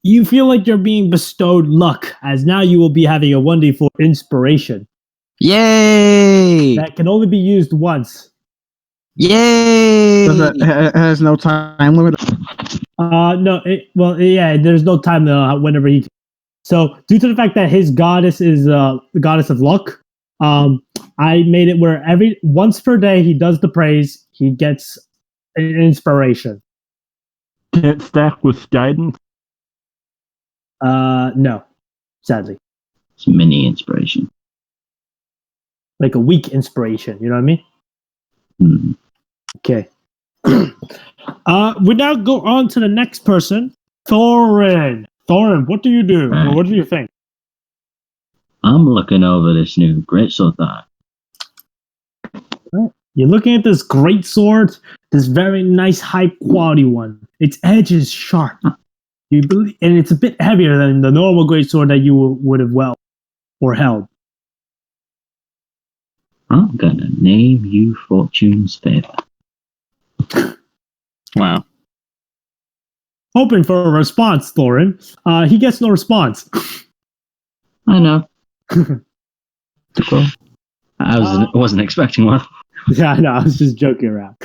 Speaker 1: You feel like you're being bestowed luck, as now you will be having a 1d4 inspiration
Speaker 3: Yay!
Speaker 1: that can only be used once.
Speaker 3: Yay!
Speaker 2: It has no time limit.
Speaker 1: No. There's no time whenever he. So, due to the fact that his goddess is the goddess of luck, I made it where once per day he does the praise, he gets an inspiration.
Speaker 5: Can't stack with guidance.
Speaker 1: No, sadly,
Speaker 4: It's mini inspiration.
Speaker 1: like a weak inspiration. You know what I mean?
Speaker 4: Hmm.
Speaker 1: Okay. We now go on to the next person, Thorin. Thorin, what do you do?
Speaker 4: Right.
Speaker 1: Or what do you think?
Speaker 4: I'm looking over this new greatsword that
Speaker 1: You're looking at this great sword, this very nice, high quality one. Its edge is sharp. And it's a bit heavier than the normal great sword that you would have held.
Speaker 4: I'm gonna name you Fortune's favor.
Speaker 3: Wow.
Speaker 1: Hoping for a response, Thorin. He gets no response.
Speaker 4: I know. I wasn't expecting one.
Speaker 1: Yeah, I know. I was just joking around.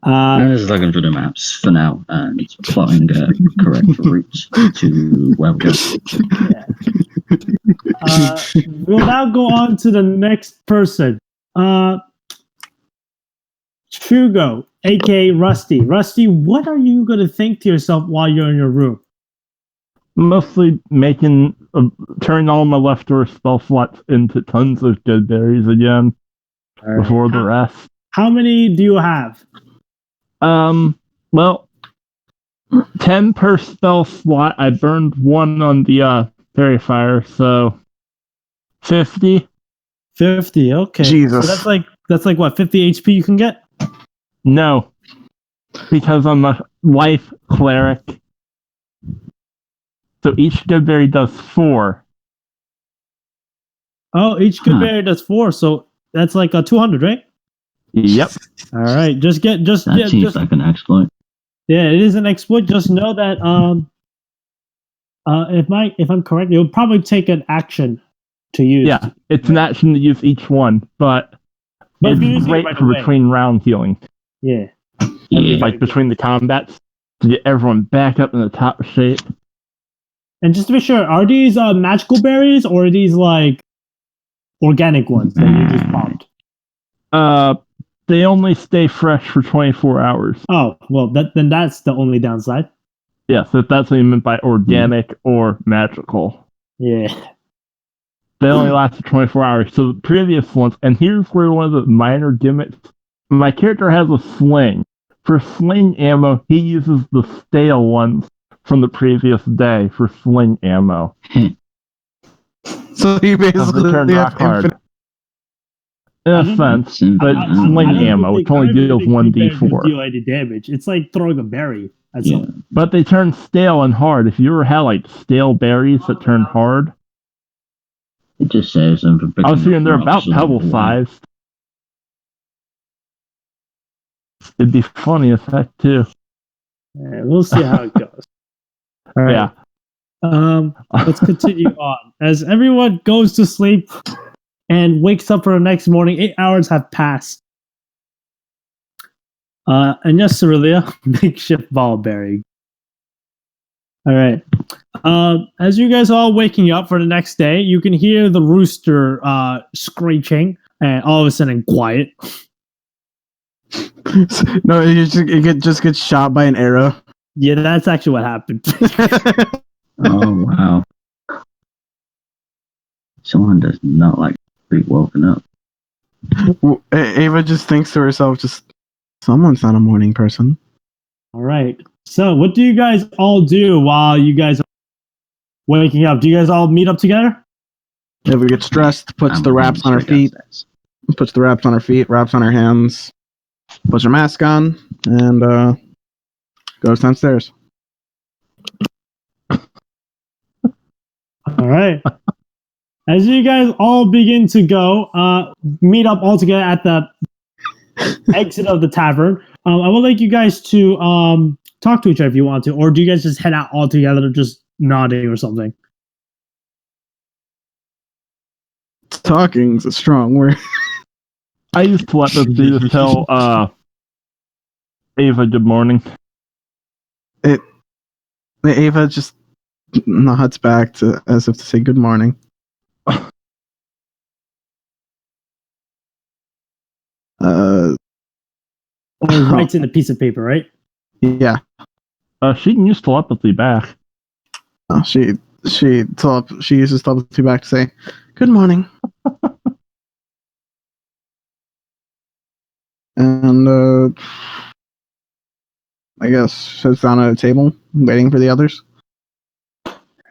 Speaker 4: I was looking for the maps for now and plotting correct routes to where we're going.
Speaker 1: We'll now go on to the next person. Shugo, aka Rusty. Rusty, what are you going to think to yourself while you're in your room?
Speaker 5: Mostly turn all my leftover spell slots into tons of good berries again before the rest.
Speaker 1: How many do you have?
Speaker 5: Well, 10 per spell slot. I burned one on the fairy fire, so 50.
Speaker 1: 50. Okay.
Speaker 2: Jesus.
Speaker 1: So that's like what, 50 HP you can get?
Speaker 5: No, because I'm a life cleric. So each good berry does 4.
Speaker 1: Oh, each good berry does 4, so that's like a 200, right?
Speaker 5: Yep.
Speaker 1: All right,
Speaker 4: That seems like an exploit.
Speaker 1: Yeah, it is an exploit. Just know that if I'm correct, it would probably take an action to use.
Speaker 5: Yeah, it's an action to use each one, but it's great for between round healing.
Speaker 1: Yeah.
Speaker 5: Like between the combats to get everyone back up in the top shape.
Speaker 1: And just to be sure, are these magical berries or are these like organic ones that you just popped?
Speaker 5: They only stay fresh for 24 hours.
Speaker 1: Oh, well, then that's the only downside.
Speaker 5: Yeah, so that's what you meant by organic or magical.
Speaker 1: Yeah.
Speaker 5: They only last for 24 hours. So the previous ones, and here's where one of the minor gimmicks. My character has a sling. For sling ammo, he uses the stale ones from the previous day for sling ammo.
Speaker 2: So you basically
Speaker 5: turn rock hard. In a sense, but it's sling ammo, which only deals 1d4.
Speaker 1: Deal any damage. It's like throwing a berry at something.
Speaker 5: But they turn stale and hard. If you ever had like stale berries that turn hard,
Speaker 4: it just saves them from picking
Speaker 5: I was thinking they're about pebble sized. It'd be funny effect too.
Speaker 1: Yeah, we'll see how it goes. All right.
Speaker 5: Yeah.
Speaker 1: Let's continue on. As everyone goes to sleep and wakes up for the next morning, 8 hours have passed. And yes, Cerelia, makeshift ball bearing. All right. As you guys are all waking up for the next day, you can hear the rooster screeching, and all of a sudden quiet.
Speaker 2: No, it just gets shot by an arrow.
Speaker 1: Yeah, that's actually what happened.
Speaker 4: Oh, wow. Someone does not like to be woken up.
Speaker 2: Ava just thinks to herself, someone's not a morning person.
Speaker 1: All right. So, what do you guys all do while you guys are waking up? Do you guys all meet up together?
Speaker 2: If we get stressed, puts
Speaker 4: I'm
Speaker 2: the wraps on our feet,
Speaker 4: downstairs.
Speaker 2: puts the wraps on our feet, wraps on our hands, puts her mask on, and goes downstairs.
Speaker 1: All right. As you guys all begin to go, meet up all together at the exit of the tavern. I will like you guys to talk to each other if you want to, or do you guys just head out all together, just nodding or something?
Speaker 2: Talking's a strong word.
Speaker 5: I use telepathy to tell Ava good morning.
Speaker 2: Ava just nods back to as if to say good morning.
Speaker 1: Or writes in a piece of paper, right?
Speaker 2: Yeah.
Speaker 5: She can use telepathy back.
Speaker 2: She uses telepathy back to say good morning. And I guess sits down at a table waiting for the others.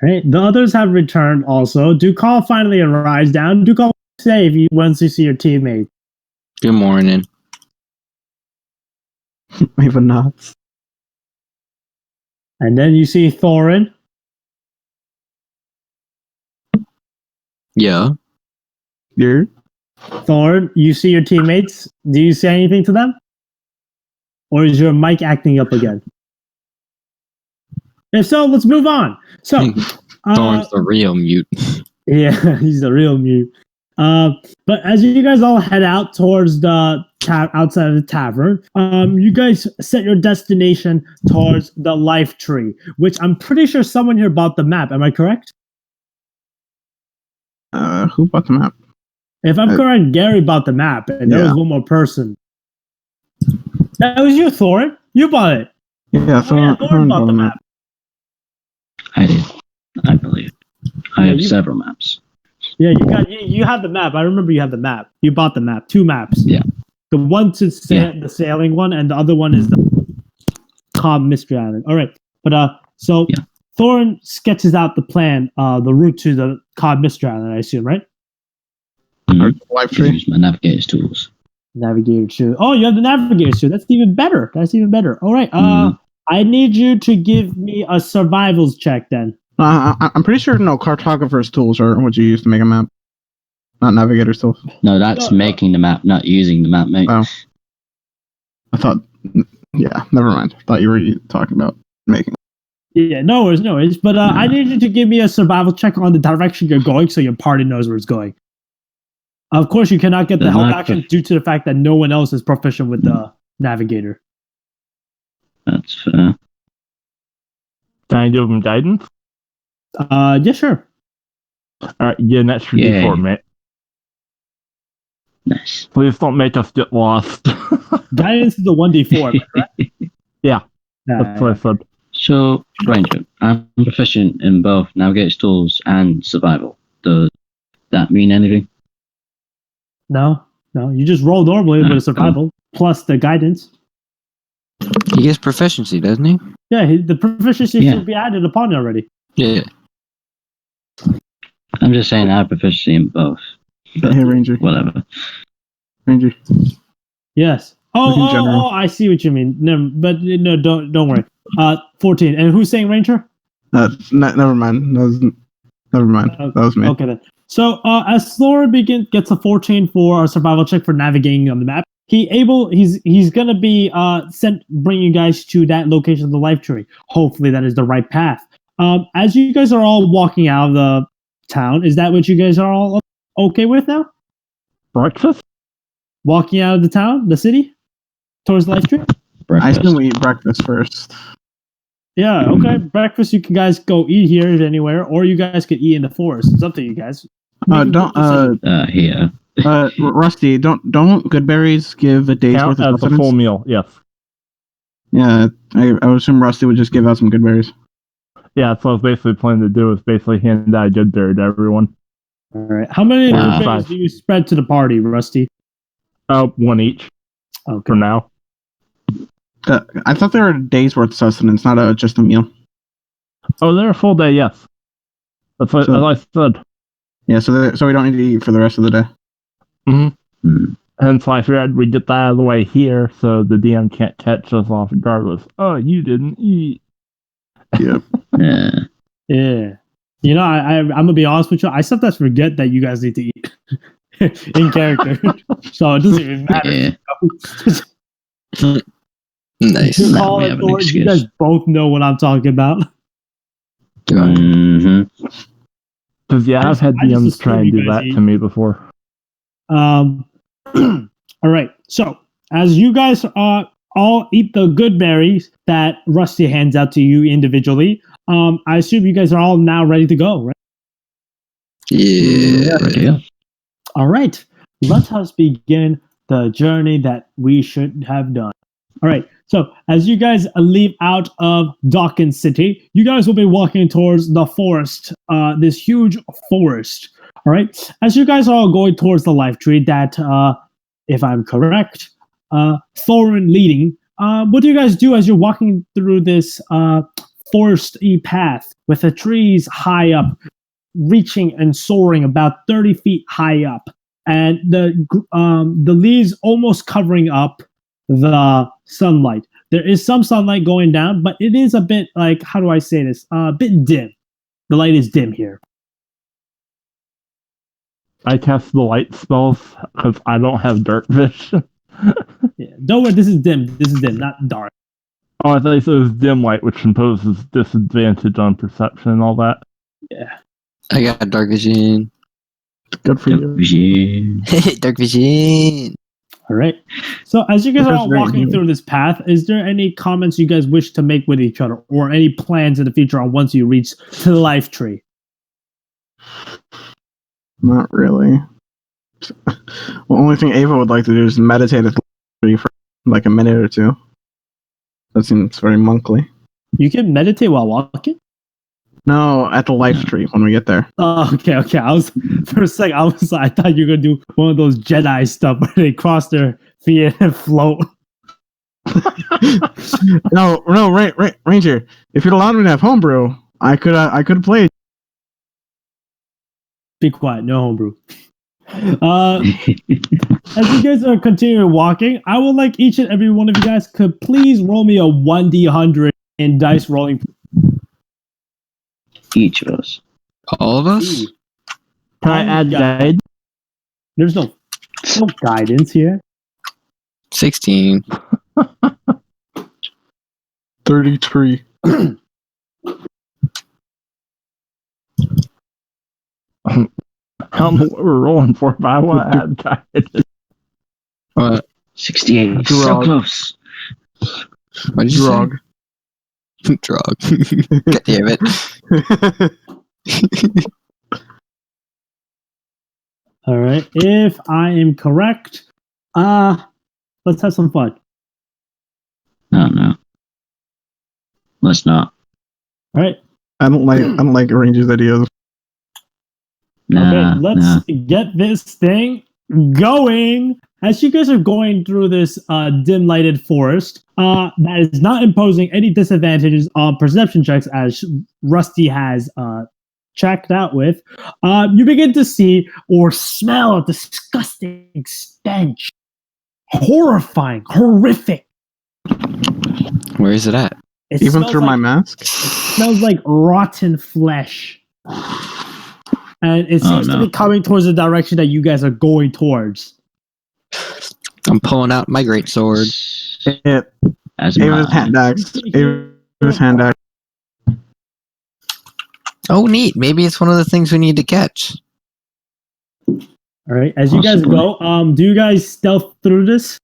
Speaker 1: Right. The others have returned also. Do call finally arrives down. Do call say if you once you see your teammate.
Speaker 3: Good morning.
Speaker 2: Ava nods.
Speaker 1: And then you see Thorin.
Speaker 3: Yeah.
Speaker 2: You're
Speaker 1: Thorin, you see your teammates. Do you say anything to them? Or is your mic acting up again? If so, let's move on. So,
Speaker 3: Thorn's the real mute.
Speaker 1: yeah, he's the real mute. But as you guys all head out towards the outside of the tavern, you guys set your destination towards the life tree, which I'm pretty sure someone here bought the map. Am I correct?
Speaker 2: who bought the map?
Speaker 1: If I'm correct, Gary bought the map, and there was one more person. That was you, Thorin. You bought it.
Speaker 2: Yeah,
Speaker 1: Thorin bought the map.
Speaker 4: I did. I believe. I have several maps.
Speaker 1: Yeah, you have the map. I remember you have the map. You bought the map. 2 maps.
Speaker 4: Yeah.
Speaker 1: The one to the sailing one, and the other one is the Calm Mystery Island. All right, but Thorin sketches out the plan, the route to the Calm Mystery Island. I assume, right?
Speaker 2: Life
Speaker 4: I
Speaker 2: tree.
Speaker 4: use my navigator's tools.
Speaker 1: Navigator shoe. Oh, you have the navigator shoe. That's even better. All right. I need you to give me a survivals check then.
Speaker 2: I'm pretty sure cartographer's tools are what you use to make a map, not navigator's tools.
Speaker 4: No, that's making the map, not using the map, mate.
Speaker 2: Oh, I thought. Yeah, never mind. I thought you were talking about making.
Speaker 1: Yeah, no worries. But I need you to give me a survival check on the direction you're going, so your party knows where it's going. Of course, you cannot get the help action due to the fact that no one else is proficient with the navigator.
Speaker 4: That's fair.
Speaker 5: Can I give him guidance?
Speaker 1: Yeah, sure.
Speaker 5: Alright, get an extra D4, mate.
Speaker 4: Nice.
Speaker 5: Please don't make us get lost.
Speaker 1: Guidance is a 1d4, correct?
Speaker 5: Yeah, that's what I said.
Speaker 4: So, Ranger, I'm proficient in both navigator's tools and survival. Does that mean anything?
Speaker 1: No. You just roll normally with a survival plus the guidance.
Speaker 3: He gets proficiency, doesn't he?
Speaker 1: Yeah, the proficiency should be added upon you already.
Speaker 3: Yeah.
Speaker 4: I'm just saying I have proficiency in both. But
Speaker 2: Hey, Ranger.
Speaker 4: Whatever.
Speaker 2: Ranger.
Speaker 1: Yes. Oh, I see what you mean. No, don't worry. 14. And who's saying Ranger?
Speaker 2: Never mind. Never mind. That was me.
Speaker 1: Okay then. So as Flora gets a 14 for a survival check for navigating on the map, he's gonna be bring you guys to that location of the life tree. Hopefully that is the right path. As you guys are all walking out of the town, is that what you guys are all okay with now?
Speaker 5: Breakfast?
Speaker 1: Walking out of the town, the city, towards the life tree?
Speaker 2: I assume we eat breakfast first.
Speaker 1: Yeah, okay. Breakfast, you can guys go eat here anywhere, or you guys could eat in the forest. It's up to you guys.
Speaker 4: Here.
Speaker 2: Rusty, don't Goodberries give a day's
Speaker 5: Count
Speaker 2: worth of
Speaker 5: as a
Speaker 2: sustenance?
Speaker 5: full meal, yes.
Speaker 2: Yeah, I would assume Rusty would just give out some Goodberries.
Speaker 5: Yeah, that's what I was basically planning to do, is basically hand out a good berry to everyone.
Speaker 1: All right. How many berries do you spread to the party, Rusty?
Speaker 5: 1 each.
Speaker 1: Okay.
Speaker 5: For now.
Speaker 2: I thought they were a day's worth of sustenance, not just a meal.
Speaker 5: Oh, they're a full day, yes. That's what
Speaker 2: So-
Speaker 5: as I said.
Speaker 2: Yeah, so we don't need to eat for the rest of the day.
Speaker 5: Mm-hmm. Hence why I figured we'd get that out of the way here so the DM can't catch us off regardless. Oh, you didn't eat.
Speaker 2: Yep.
Speaker 4: Yeah.
Speaker 1: Yeah. You know, I'm gonna be honest with you. I sometimes forget that you guys need to eat in character, so it doesn't even matter.
Speaker 4: Yeah.
Speaker 3: Nice.
Speaker 1: You
Speaker 4: Now
Speaker 1: call
Speaker 4: we
Speaker 1: it
Speaker 4: have an
Speaker 1: or you
Speaker 4: excuse.
Speaker 1: guys both know what I'm talking about.
Speaker 4: Mm-hmm.
Speaker 5: Because, yeah, I've had
Speaker 1: I just
Speaker 5: DMs try
Speaker 1: assume
Speaker 5: and
Speaker 1: you
Speaker 5: do
Speaker 1: guys
Speaker 5: that
Speaker 1: eat.
Speaker 5: to me before.
Speaker 1: All right. So as you guys all eat the good berries that Rusty hands out to you individually, I assume you guys are all now ready to go, right?
Speaker 3: Yeah.
Speaker 4: Yeah.
Speaker 1: All right. Let us begin the journey that we should have done. All right. So as you guys leave out of Dawkins City, you guys will be walking towards the forest, this huge forest. All right. As you guys are all going towards the life tree that, if I'm correct, Thorin leading, what do you guys do as you're walking through this foresty path with the trees high up, reaching and soaring about 30 feet high up, and the leaves almost covering up the sunlight? There is some sunlight going down, but it is a bit like, how do I say this? A bit dim. The light is dim here.
Speaker 5: I cast the light spells because I don't have dark vision.
Speaker 1: Yeah. Don't worry, this is dim. This is dim, not dark.
Speaker 5: Oh, I thought you said it was dim light, which imposes disadvantage on perception and all that.
Speaker 1: Yeah.
Speaker 3: I got dark vision.
Speaker 2: Good for you.
Speaker 4: Yeah.
Speaker 3: Dark vision.
Speaker 1: All right. So as you guys are
Speaker 4: That's
Speaker 1: all
Speaker 4: very
Speaker 1: walking
Speaker 4: new.
Speaker 1: through this path, is there any comments you guys wish to make with each other, or any plans in the future on once you reach to the life tree?
Speaker 2: Not really. The only thing Ava would like to do is meditate at the tree for like a minute or two. That seems very monkly.
Speaker 1: You can meditate while walking?
Speaker 2: No, at the life tree when we get there.
Speaker 1: Oh, okay. I was for a sec. I thought you were gonna do one of those Jedi stuff where they cross their feet and float.
Speaker 2: No, Ranger. If you'd allowed me to have homebrew, I could play.
Speaker 1: Be quiet. No homebrew. As you guys are continuing walking, I would like each and every one of you guys could please roll me a 1d100 in dice rolling.
Speaker 4: Each of us.
Speaker 3: All of us?
Speaker 5: Can I add
Speaker 1: Yeah.
Speaker 5: guide?
Speaker 1: There's no guidance here.
Speaker 3: 16.
Speaker 2: 33.
Speaker 5: I don't know what we're rolling for, but I want to add guide.
Speaker 3: What?
Speaker 4: 68. So
Speaker 2: Drug.
Speaker 4: close.
Speaker 3: What did you
Speaker 2: Drug.
Speaker 3: say? Drug. God damn it.
Speaker 1: All right. If I am correct, let's have some fun.
Speaker 4: Oh no. Let's not.
Speaker 1: All right.
Speaker 2: I don't like Ranger's ideas.
Speaker 4: Nah,
Speaker 1: Okay, let's get this thing going. As you guys are going through this dim lighted forest, that is not imposing any disadvantages on perception checks, as Rusty has checked out with, you begin to see or smell a disgusting stench. Horrifying, horrific.
Speaker 3: Where is it at?
Speaker 1: It
Speaker 2: Even
Speaker 1: smells
Speaker 2: through my
Speaker 1: like-
Speaker 2: mask.
Speaker 1: smells like rotten flesh. And it seems to
Speaker 4: no.
Speaker 1: be coming towards the direction that you guys are going towards.
Speaker 3: I'm pulling out my great sword.
Speaker 2: It.
Speaker 4: As
Speaker 2: Ava's hand
Speaker 4: mine.
Speaker 2: axe. Ava's hand axe.
Speaker 3: Oh, neat. Maybe it's one of the things we need to catch.
Speaker 1: All right, as you guys
Speaker 4: Possibly.
Speaker 1: go, do you guys stealth through this?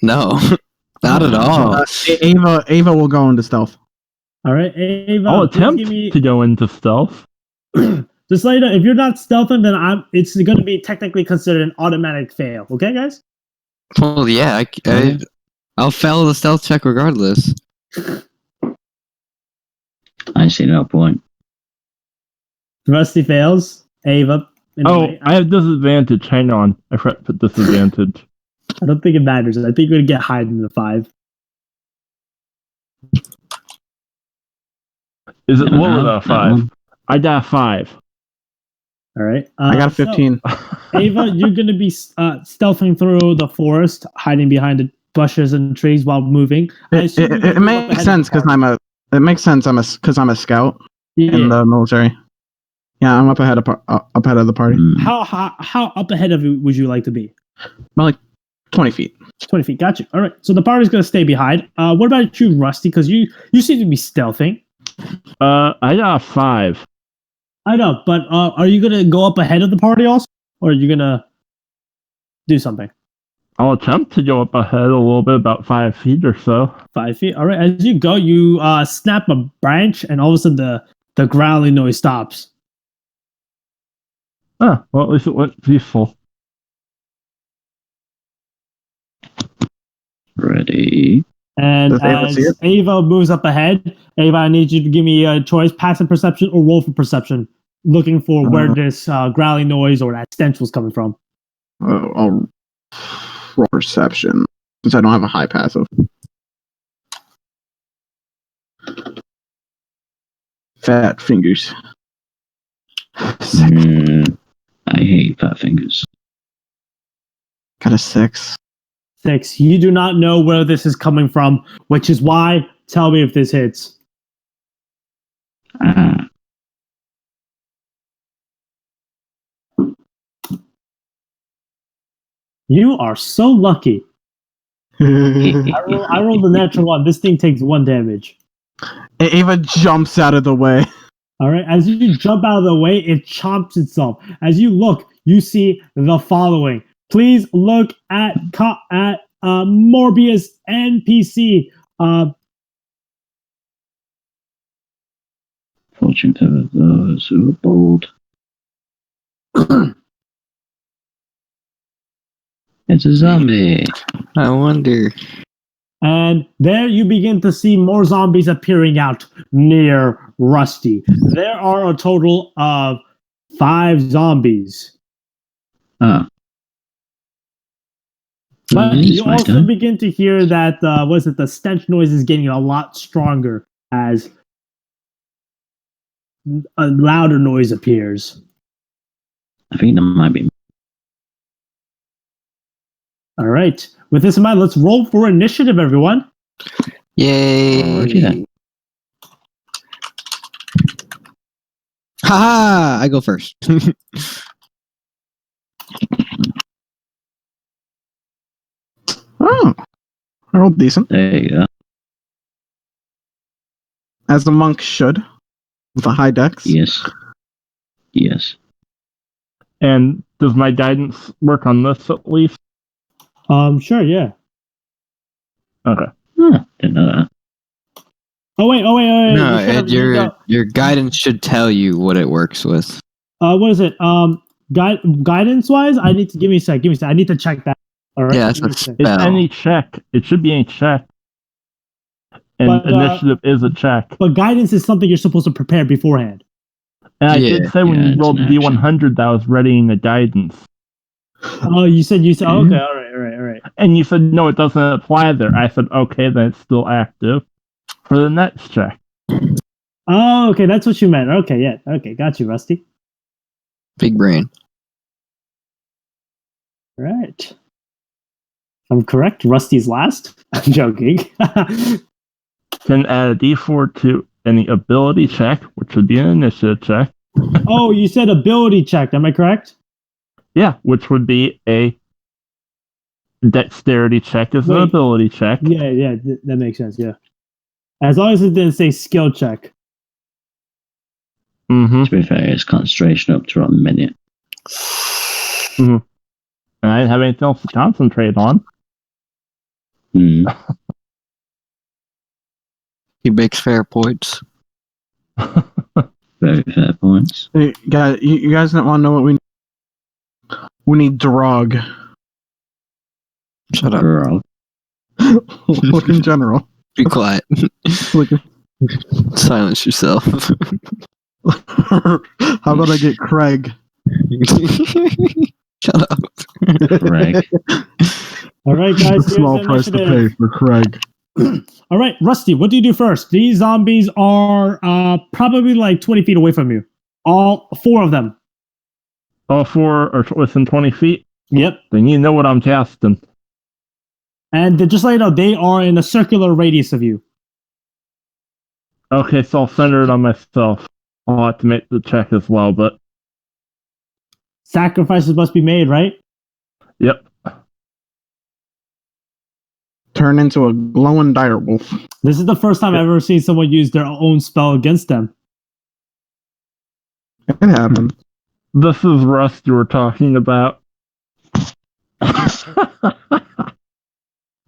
Speaker 3: No, not at all.
Speaker 2: Ava will go into stealth.
Speaker 1: All right, Ava,
Speaker 5: I'll
Speaker 1: please
Speaker 5: attempt
Speaker 1: give me.
Speaker 5: to go into stealth.
Speaker 1: Just like that, if you're not stealthing, then it's going to be technically considered an automatic fail. Okay, guys?
Speaker 3: Well, yeah, I'll fail the stealth check regardless.
Speaker 4: I see no point.
Speaker 1: Rusty fails. Ava.
Speaker 5: Oh, I have disadvantage. Hang on. I forgot to put disadvantage.
Speaker 1: I don't think it matters. I think you're gonna get higher than the 5.
Speaker 5: Is it
Speaker 4: Never
Speaker 5: lower
Speaker 4: know,
Speaker 5: than a
Speaker 4: that
Speaker 5: 5?
Speaker 4: one.
Speaker 5: I got a 5.
Speaker 1: All right.
Speaker 2: I got a
Speaker 1: so,
Speaker 2: 15.
Speaker 1: Ava, you're gonna be stealthing through the forest, hiding behind the bushes and trees while moving.
Speaker 2: It makes sense because It makes sense. Because I'm a scout in the military. Yeah, I'm up ahead of the party.
Speaker 1: How up ahead of you would you like to be?
Speaker 2: Well, like 20 feet.
Speaker 1: 20 feet. Got you. All right. So the party's gonna stay behind. What about you, Rusty? Because you seem to be stealthing.
Speaker 5: I got a 5.
Speaker 1: I know, but are you gonna go up ahead of the party also, or are you gonna do something?
Speaker 5: I'll attempt to go up ahead a little bit, about 5 feet or so.
Speaker 1: 5 feet. All right. As you go, you snap a branch, and all of a sudden the growling noise stops.
Speaker 5: Ah, well, at least it went peaceful.
Speaker 4: Ready.
Speaker 1: And
Speaker 2: Does Ava see
Speaker 1: as
Speaker 2: it?
Speaker 1: Ava moves up ahead, Ava, I need you to give me a choice: passive perception or roll for perception, looking for where this growling noise or that stench was coming from.
Speaker 2: I'll roll perception since I don't have a high passive. Fat fingers.
Speaker 4: I hate fat fingers.
Speaker 2: Got a 6.
Speaker 1: 6. You do not know where this is coming from, which is why. Tell me if this hits. You are so lucky. I rolled a natural 1. This thing takes 1 damage.
Speaker 2: Ava jumps out of the way.
Speaker 1: All right. As you jump out of the way, it chomps itself. As you look, you see the following. Please look at Morbius NPC.
Speaker 4: Fortune for those who are bold. It's a zombie.
Speaker 3: I wonder.
Speaker 1: And there you begin to see more zombies appearing out near Rusty. There are a total of 5 zombies.
Speaker 4: Ah.
Speaker 1: But
Speaker 4: Nice,
Speaker 1: you
Speaker 4: my
Speaker 1: also
Speaker 4: guy.
Speaker 1: begin to hear that the stench noise is getting a lot stronger as a louder noise appears.
Speaker 4: I think that might be.
Speaker 1: All right. With this in mind, let's roll for initiative, everyone.
Speaker 3: Yay!
Speaker 4: Alrighty then.
Speaker 3: Haha! I go first.
Speaker 2: Oh, I rolled decent.
Speaker 4: There you go.
Speaker 2: As the monk should. With a high dex.
Speaker 4: Yes. Yes.
Speaker 5: And does my guidance work on this at least?
Speaker 1: Sure, yeah.
Speaker 5: Okay.
Speaker 4: Didn't know that.
Speaker 1: Oh wait.
Speaker 3: No,
Speaker 1: You should have-
Speaker 3: your guidance should tell you what it works with.
Speaker 1: what is it? Guidance wise, I need to give me a sec. I need to check that. All right.
Speaker 3: Yeah, that's
Speaker 1: give me
Speaker 3: a
Speaker 1: a sec.
Speaker 5: It's
Speaker 3: spell.
Speaker 5: any check. It should be any check. And
Speaker 1: But,
Speaker 5: initiative is a check.
Speaker 1: But guidance is something you're supposed to prepare beforehand.
Speaker 5: And I
Speaker 3: Yeah.
Speaker 5: did say when
Speaker 4: Yeah,
Speaker 5: you
Speaker 4: it's
Speaker 5: rolled
Speaker 4: an
Speaker 5: the D100 that I was readying the guidance.
Speaker 1: Oh, you said. Okay, all right.
Speaker 5: And you said, no, it doesn't apply there. I said, okay, then it's still active for the next check.
Speaker 1: Oh, okay, that's what you meant. Okay, yeah. Okay, got you, Rusty.
Speaker 3: Big brain.
Speaker 1: All right. If I'm correct, Rusty's last. I'm joking.
Speaker 5: Can add a D4 to any ability check, which would be an initiative check.
Speaker 1: Oh, you said ability check. Am I correct?
Speaker 5: Yeah, which would be a dexterity check as an
Speaker 1: Wait.
Speaker 5: ability check.
Speaker 1: Yeah, that makes sense. Yeah. As long as it didn't say skill check.
Speaker 5: Mm-hmm.
Speaker 4: To be fair, it's concentration up to a minute.
Speaker 5: And I didn't have anything else to concentrate on.
Speaker 3: He makes fair points.
Speaker 4: Very fair points.
Speaker 2: Hey, you guys don't want to know what we need? We need drug.
Speaker 3: Shut up.
Speaker 4: Girl.
Speaker 2: Look in general.
Speaker 3: Be quiet.
Speaker 2: Look,
Speaker 3: Silence yourself.
Speaker 2: how about I get Craig?
Speaker 3: Shut up.
Speaker 4: Craig.
Speaker 1: All All right, guys.
Speaker 2: It's a
Speaker 1: Here's
Speaker 2: small
Speaker 1: the
Speaker 2: price to pay
Speaker 1: initiative.
Speaker 2: for Craig.
Speaker 1: All right, Rusty, what do you do first? These zombies are probably like 20 feet away from you. All 4 of them.
Speaker 5: All 4 are within 20 feet.
Speaker 1: Yep.
Speaker 5: Then you know what I'm casting.
Speaker 1: And just let you know, they are in a circular radius of you.
Speaker 5: Okay, so I'll center it on myself. I'll have to make the check as well, but
Speaker 1: Sacrifices must be made, right?
Speaker 5: yep.
Speaker 2: Turn into a glowing direwolf.
Speaker 1: This is the first time I've ever seen someone use their own spell against them.
Speaker 2: It happened.
Speaker 5: This is Rust you were talking about.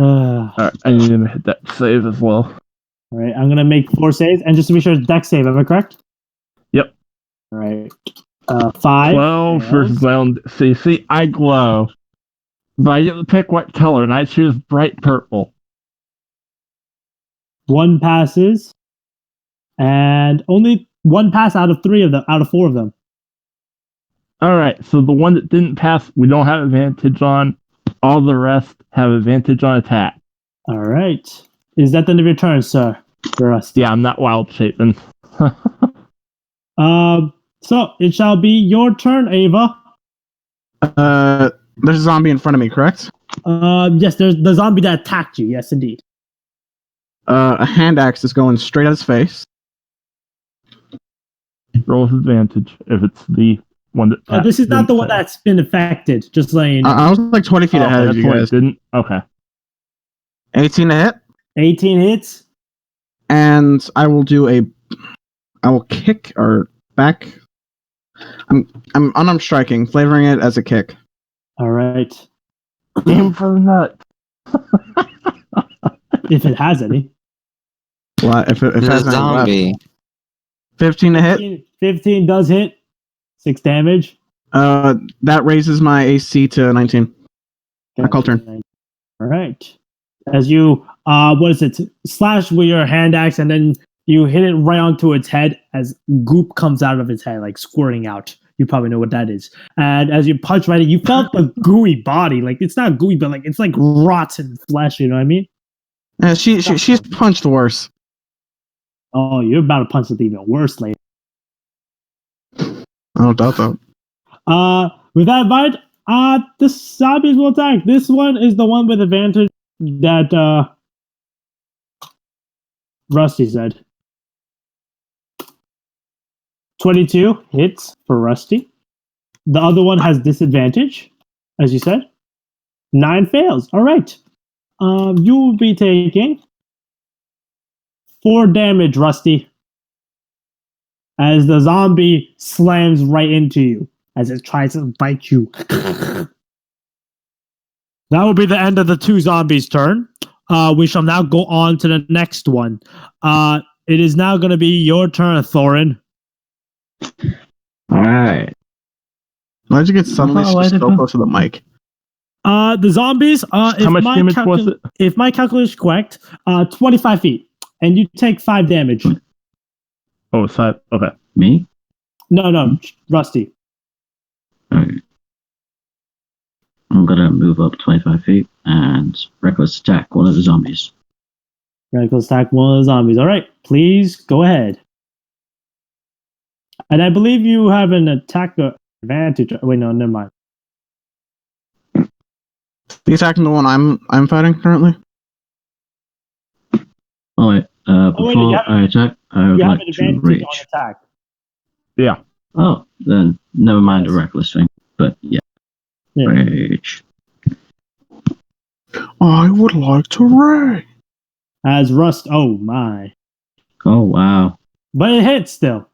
Speaker 5: Alright, I need to hit that save as well.
Speaker 1: All right, I'm gonna make 4 saves, and just to be sure, it's dex save. Am I correct?
Speaker 5: Yep.
Speaker 1: All right. 5.
Speaker 5: 12 versus my own CC. I glow. But I get to pick what color, and I choose bright purple.
Speaker 1: 1 passes, and only 1 pass out of 3 of them. Out of 4 of them.
Speaker 5: Alright, so the one that didn't pass, we don't have advantage on. All the rest have advantage on attack.
Speaker 1: All right. Is that the end of your turn, sir? For us.
Speaker 5: Yeah, I'm not wild shaping.
Speaker 1: So it shall be your turn, Ava.
Speaker 2: There's a zombie in front of me, correct?
Speaker 1: Yes, there's the zombie that attacked you. Yes, indeed.
Speaker 2: A hand axe is going straight at his face.
Speaker 5: Roll with advantage if it's the one that.
Speaker 1: This is not the one that's been affected. Just letting you know.
Speaker 2: I was like 20 feet ahead of
Speaker 5: that's
Speaker 2: you
Speaker 5: why it
Speaker 2: guys.
Speaker 5: didn't. Okay.
Speaker 2: 18 to hit,
Speaker 1: 18 hits.
Speaker 2: and I will kick or back. I'm unarmed striking, flavoring it as a kick.
Speaker 1: All right.
Speaker 5: Aim for the nut.
Speaker 1: If it has any.
Speaker 2: Well, if it
Speaker 3: The
Speaker 2: has any left.
Speaker 3: zombie.
Speaker 2: 15 to hit.
Speaker 1: 15 does hit. 6 damage.
Speaker 2: That raises my AC to 19. I call turn.
Speaker 1: All right. As you, what is it? Slash with your hand axe, and then you hit it right onto its head as goop comes out of its head, like squirting out. You probably know what that is. And as you punch right in, you felt the gooey body. Like, it's not gooey, but like it's like rotten flesh, you know what I mean?
Speaker 2: Yeah, she's punched worse.
Speaker 1: Oh, you're about to punch something even worse later.
Speaker 2: I don't doubt that.
Speaker 1: With that in mind, the zombies will attack. This one is the one with advantage that Rusty said. 22 hits for Rusty. The other one has disadvantage, as you said. 9 fails. All right. You will be taking 4 damage, Rusty, as the zombie slams right into you as it tries to bite you. That will be the end of the 2 zombies' turn. We shall now go on to the next one. It is now going to be your turn, Thorin.
Speaker 4: Alright.
Speaker 2: Why'd you get suddenly
Speaker 4: Oh,
Speaker 2: so close to the mic?
Speaker 1: The zombies,
Speaker 5: How much damage was it?
Speaker 1: if my calculation is correct, 25 feet. And you take 5 damage.
Speaker 5: Oh, it's 5. Okay.
Speaker 4: Me?
Speaker 1: No, Rusty.
Speaker 4: Alright. I'm gonna move up 25 feet and reckless attack one of the zombies.
Speaker 1: Reckless attack one of the zombies. All right, please go ahead. And I believe you have an attack advantage. Wait, no, never mind.
Speaker 2: The attacking the one I'm fighting currently.
Speaker 4: Oh wait, before I attack, I would
Speaker 1: You have
Speaker 4: like
Speaker 1: an
Speaker 4: to
Speaker 1: advantage
Speaker 4: rage.
Speaker 1: on attack.
Speaker 5: Yeah.
Speaker 4: Oh, then never mind the reckless thing. But yeah. Rage.
Speaker 2: I would like to rage.
Speaker 1: As Rust, oh my.
Speaker 4: Oh wow.
Speaker 1: But it hits still.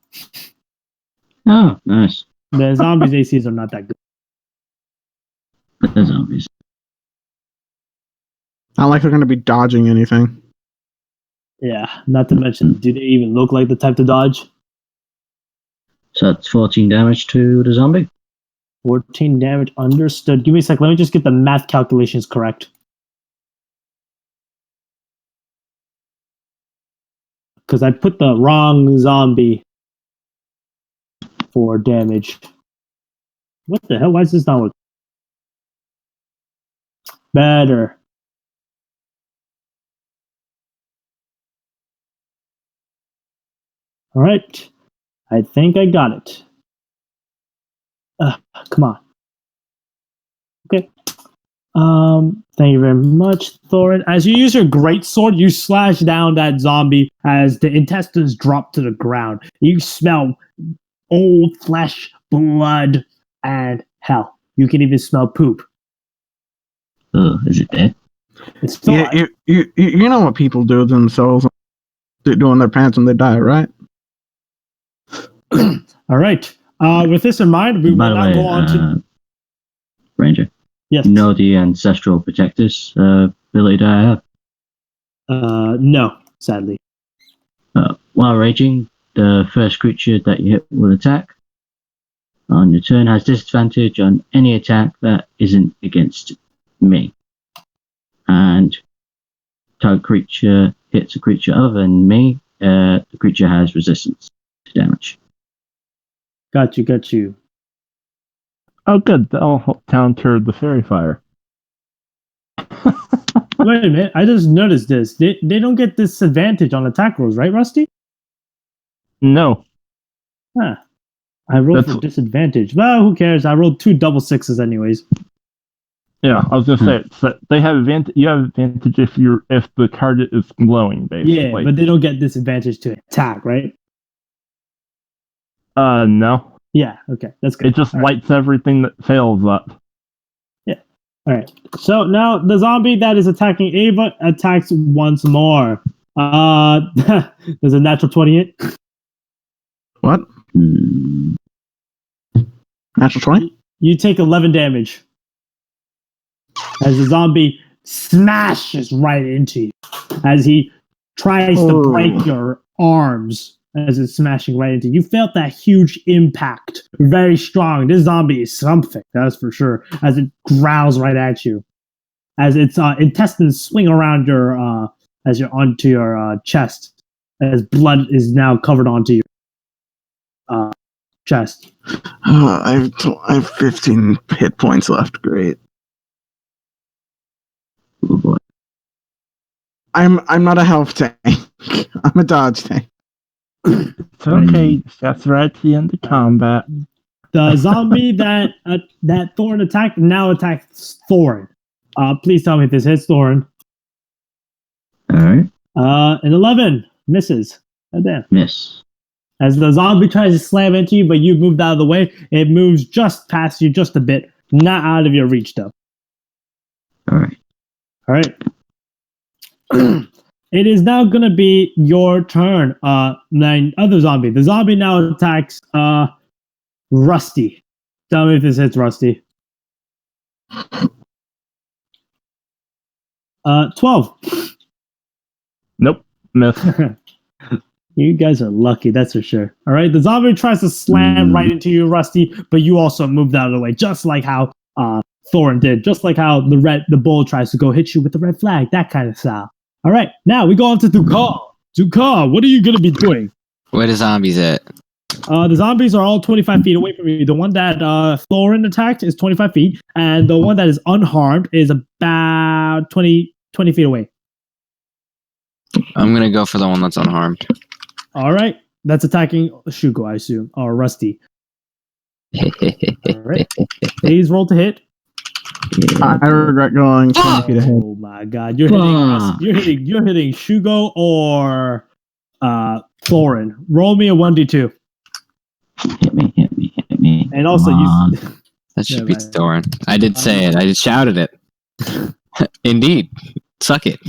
Speaker 4: Oh, nice.
Speaker 1: The zombies' ACs are not that good.
Speaker 4: But the zombies.
Speaker 2: Not like they're going to be dodging anything.
Speaker 1: Yeah, not to mention, do they even look like the type to dodge?
Speaker 4: So that's 14 damage to the zombie.
Speaker 1: 14 damage, understood. Give me a sec, let me just get the math calculations correct. Because I put the wrong zombie for damage. What the hell? Why is this not working? Better. All right. I think I got it. Come on. Okay. Thank you very much, Thorin. As you use your great sword, you slash down that zombie as the intestines drop to the ground. You smell old flesh, blood, and hell. You can even smell poop.
Speaker 4: Oh, is it dead?
Speaker 1: It's still alive.
Speaker 2: You know what people do to themselves, doing their pants when they die, right?
Speaker 1: All right. With this in mind, we
Speaker 4: By
Speaker 1: will
Speaker 4: the
Speaker 1: now
Speaker 4: way,
Speaker 1: go on to
Speaker 4: Ranger,
Speaker 1: yes.
Speaker 4: you know the ancestral protectors ability that I have?
Speaker 1: No, sadly.
Speaker 4: While raging, the first creature that you hit will attack. On your turn, has disadvantage on any attack that isn't against me. And target creature hits a creature other than me, the creature has resistance to damage.
Speaker 1: Got you.
Speaker 5: Oh, good. That'll help counter the fairy fire.
Speaker 1: Wait a minute. I just noticed this. They don't get disadvantage on attack rolls, right, Rusty?
Speaker 5: No.
Speaker 1: Huh. I rolled
Speaker 5: That's-
Speaker 1: for disadvantage. Well, who cares? I rolled 2 double sixes anyways.
Speaker 5: Yeah, I was gonna say so they have advantage. You have advantage if the target is glowing, basically.
Speaker 1: Yeah, but they don't get disadvantage to attack, right?
Speaker 5: No.
Speaker 1: Yeah, okay. That's good.
Speaker 5: It just
Speaker 1: All right.
Speaker 5: lights everything that fails up.
Speaker 1: All right. So now the zombie that is attacking Ava attacks once more. There's a natural 20 hit.
Speaker 2: What?
Speaker 4: Hmm.
Speaker 2: Natural 20?
Speaker 1: You take 11 damage as the zombie smashes right into you as he tries to break your arms as it's smashing right into you. You felt that huge impact. Very strong. This zombie is something, that's for sure, as it growls right at you. As its intestines swing around your as you're onto your chest, as blood is now covered onto your chest.
Speaker 2: I have 15 hit points left. Great.
Speaker 4: Oh boy.
Speaker 2: I'm not a health tank. I'm a dodge tank.
Speaker 5: It's okay. That's right at the end of combat.
Speaker 1: The zombie that Thorin attacked now attacks Thorin. Please tell me if this hits Thorin.
Speaker 4: Alright.
Speaker 1: An 11 misses. Oh, damn.
Speaker 4: Miss.
Speaker 1: As the zombie tries to slam into you, but you moved out of the way, it moves just past you just a bit, not out of your reach though.
Speaker 4: Alright.
Speaker 1: All right. It is now gonna be your turn. Other zombie. The zombie now attacks Rusty. Tell me if this hits Rusty. 12.
Speaker 5: Nope. Miss.
Speaker 1: You guys are lucky, that's for sure. All right, the zombie tries to slam right into you, Rusty, but you also moved out of the way, just like how Thorin did, just like how the bull tries to go hit you with the red flag, that kind of style. All right, now we go on to Dukar. Dukar, what are you gonna be doing?
Speaker 3: Where the zombies at?
Speaker 1: The zombies are all 25 feet away from you. The one that Thorin attacked is 25 feet, and the one that is unharmed is about 20 feet away.
Speaker 3: I'm gonna go for the one that's unharmed.
Speaker 1: All right, that's attacking Shugo, I assume, or Rusty. All right, please roll to hit.
Speaker 2: I regret going 20 feet ahead.
Speaker 1: Oh my god, you're hitting Shugo or Thorin. Roll me a 1d2.
Speaker 4: Hit me.
Speaker 1: And also you
Speaker 3: That should
Speaker 1: Yeah,
Speaker 3: be
Speaker 1: right.
Speaker 3: Thorin. I did say it. I just shouted it. Indeed. Suck it.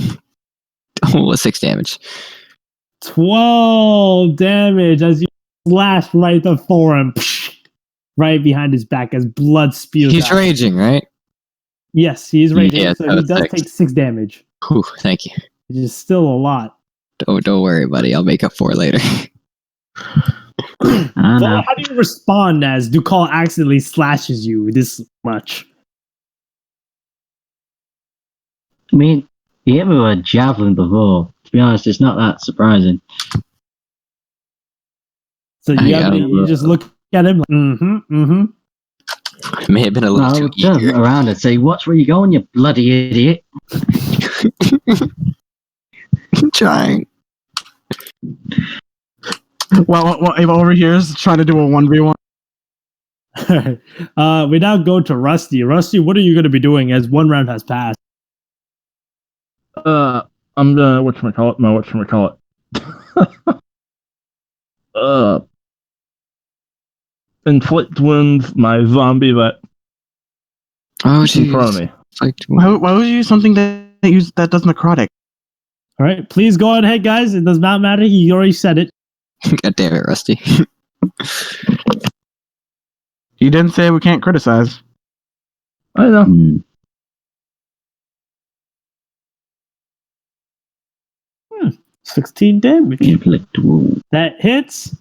Speaker 3: Oh, 6 damage.
Speaker 1: 12 damage as you slash right to Thorin, right behind his back as blood spews
Speaker 3: He's
Speaker 1: out.
Speaker 3: raging, right?
Speaker 1: Yes, he's raging,
Speaker 3: Yeah,
Speaker 1: so he does
Speaker 3: 6.
Speaker 1: take 6 damage,
Speaker 3: Whew, thank you.
Speaker 1: which is still a lot.
Speaker 3: Don't worry, buddy. I'll make up for it later.
Speaker 4: I
Speaker 1: So
Speaker 4: know.
Speaker 1: how do you respond as Dukal accidentally slashes you this much?
Speaker 4: I mean, he hit me with a javelin before. To be honest, it's not that surprising.
Speaker 1: So you just look at him like,
Speaker 3: It may have been a little
Speaker 4: I
Speaker 3: too
Speaker 4: would turn
Speaker 3: eager.
Speaker 4: around and say, "Watch where you're going, you bloody idiot!"
Speaker 3: Trying.
Speaker 2: Well, Ava over here is trying to do a 1v1.
Speaker 1: We now go to Rusty. Rusty, what are you going to be doing as one round has passed?
Speaker 5: I'm gonna whatchamacallit. Inflict wounds my zombie that
Speaker 3: Oh,
Speaker 5: is in front of
Speaker 3: jeez.
Speaker 5: me.
Speaker 2: Why would you use something that does necrotic?
Speaker 1: All right, please go ahead, guys. It does not matter. You already said it.
Speaker 3: God damn it, Rusty.
Speaker 2: You didn't say we can't criticize.
Speaker 5: I know.
Speaker 1: 16 damage.
Speaker 4: Inflict wound.
Speaker 1: That hits.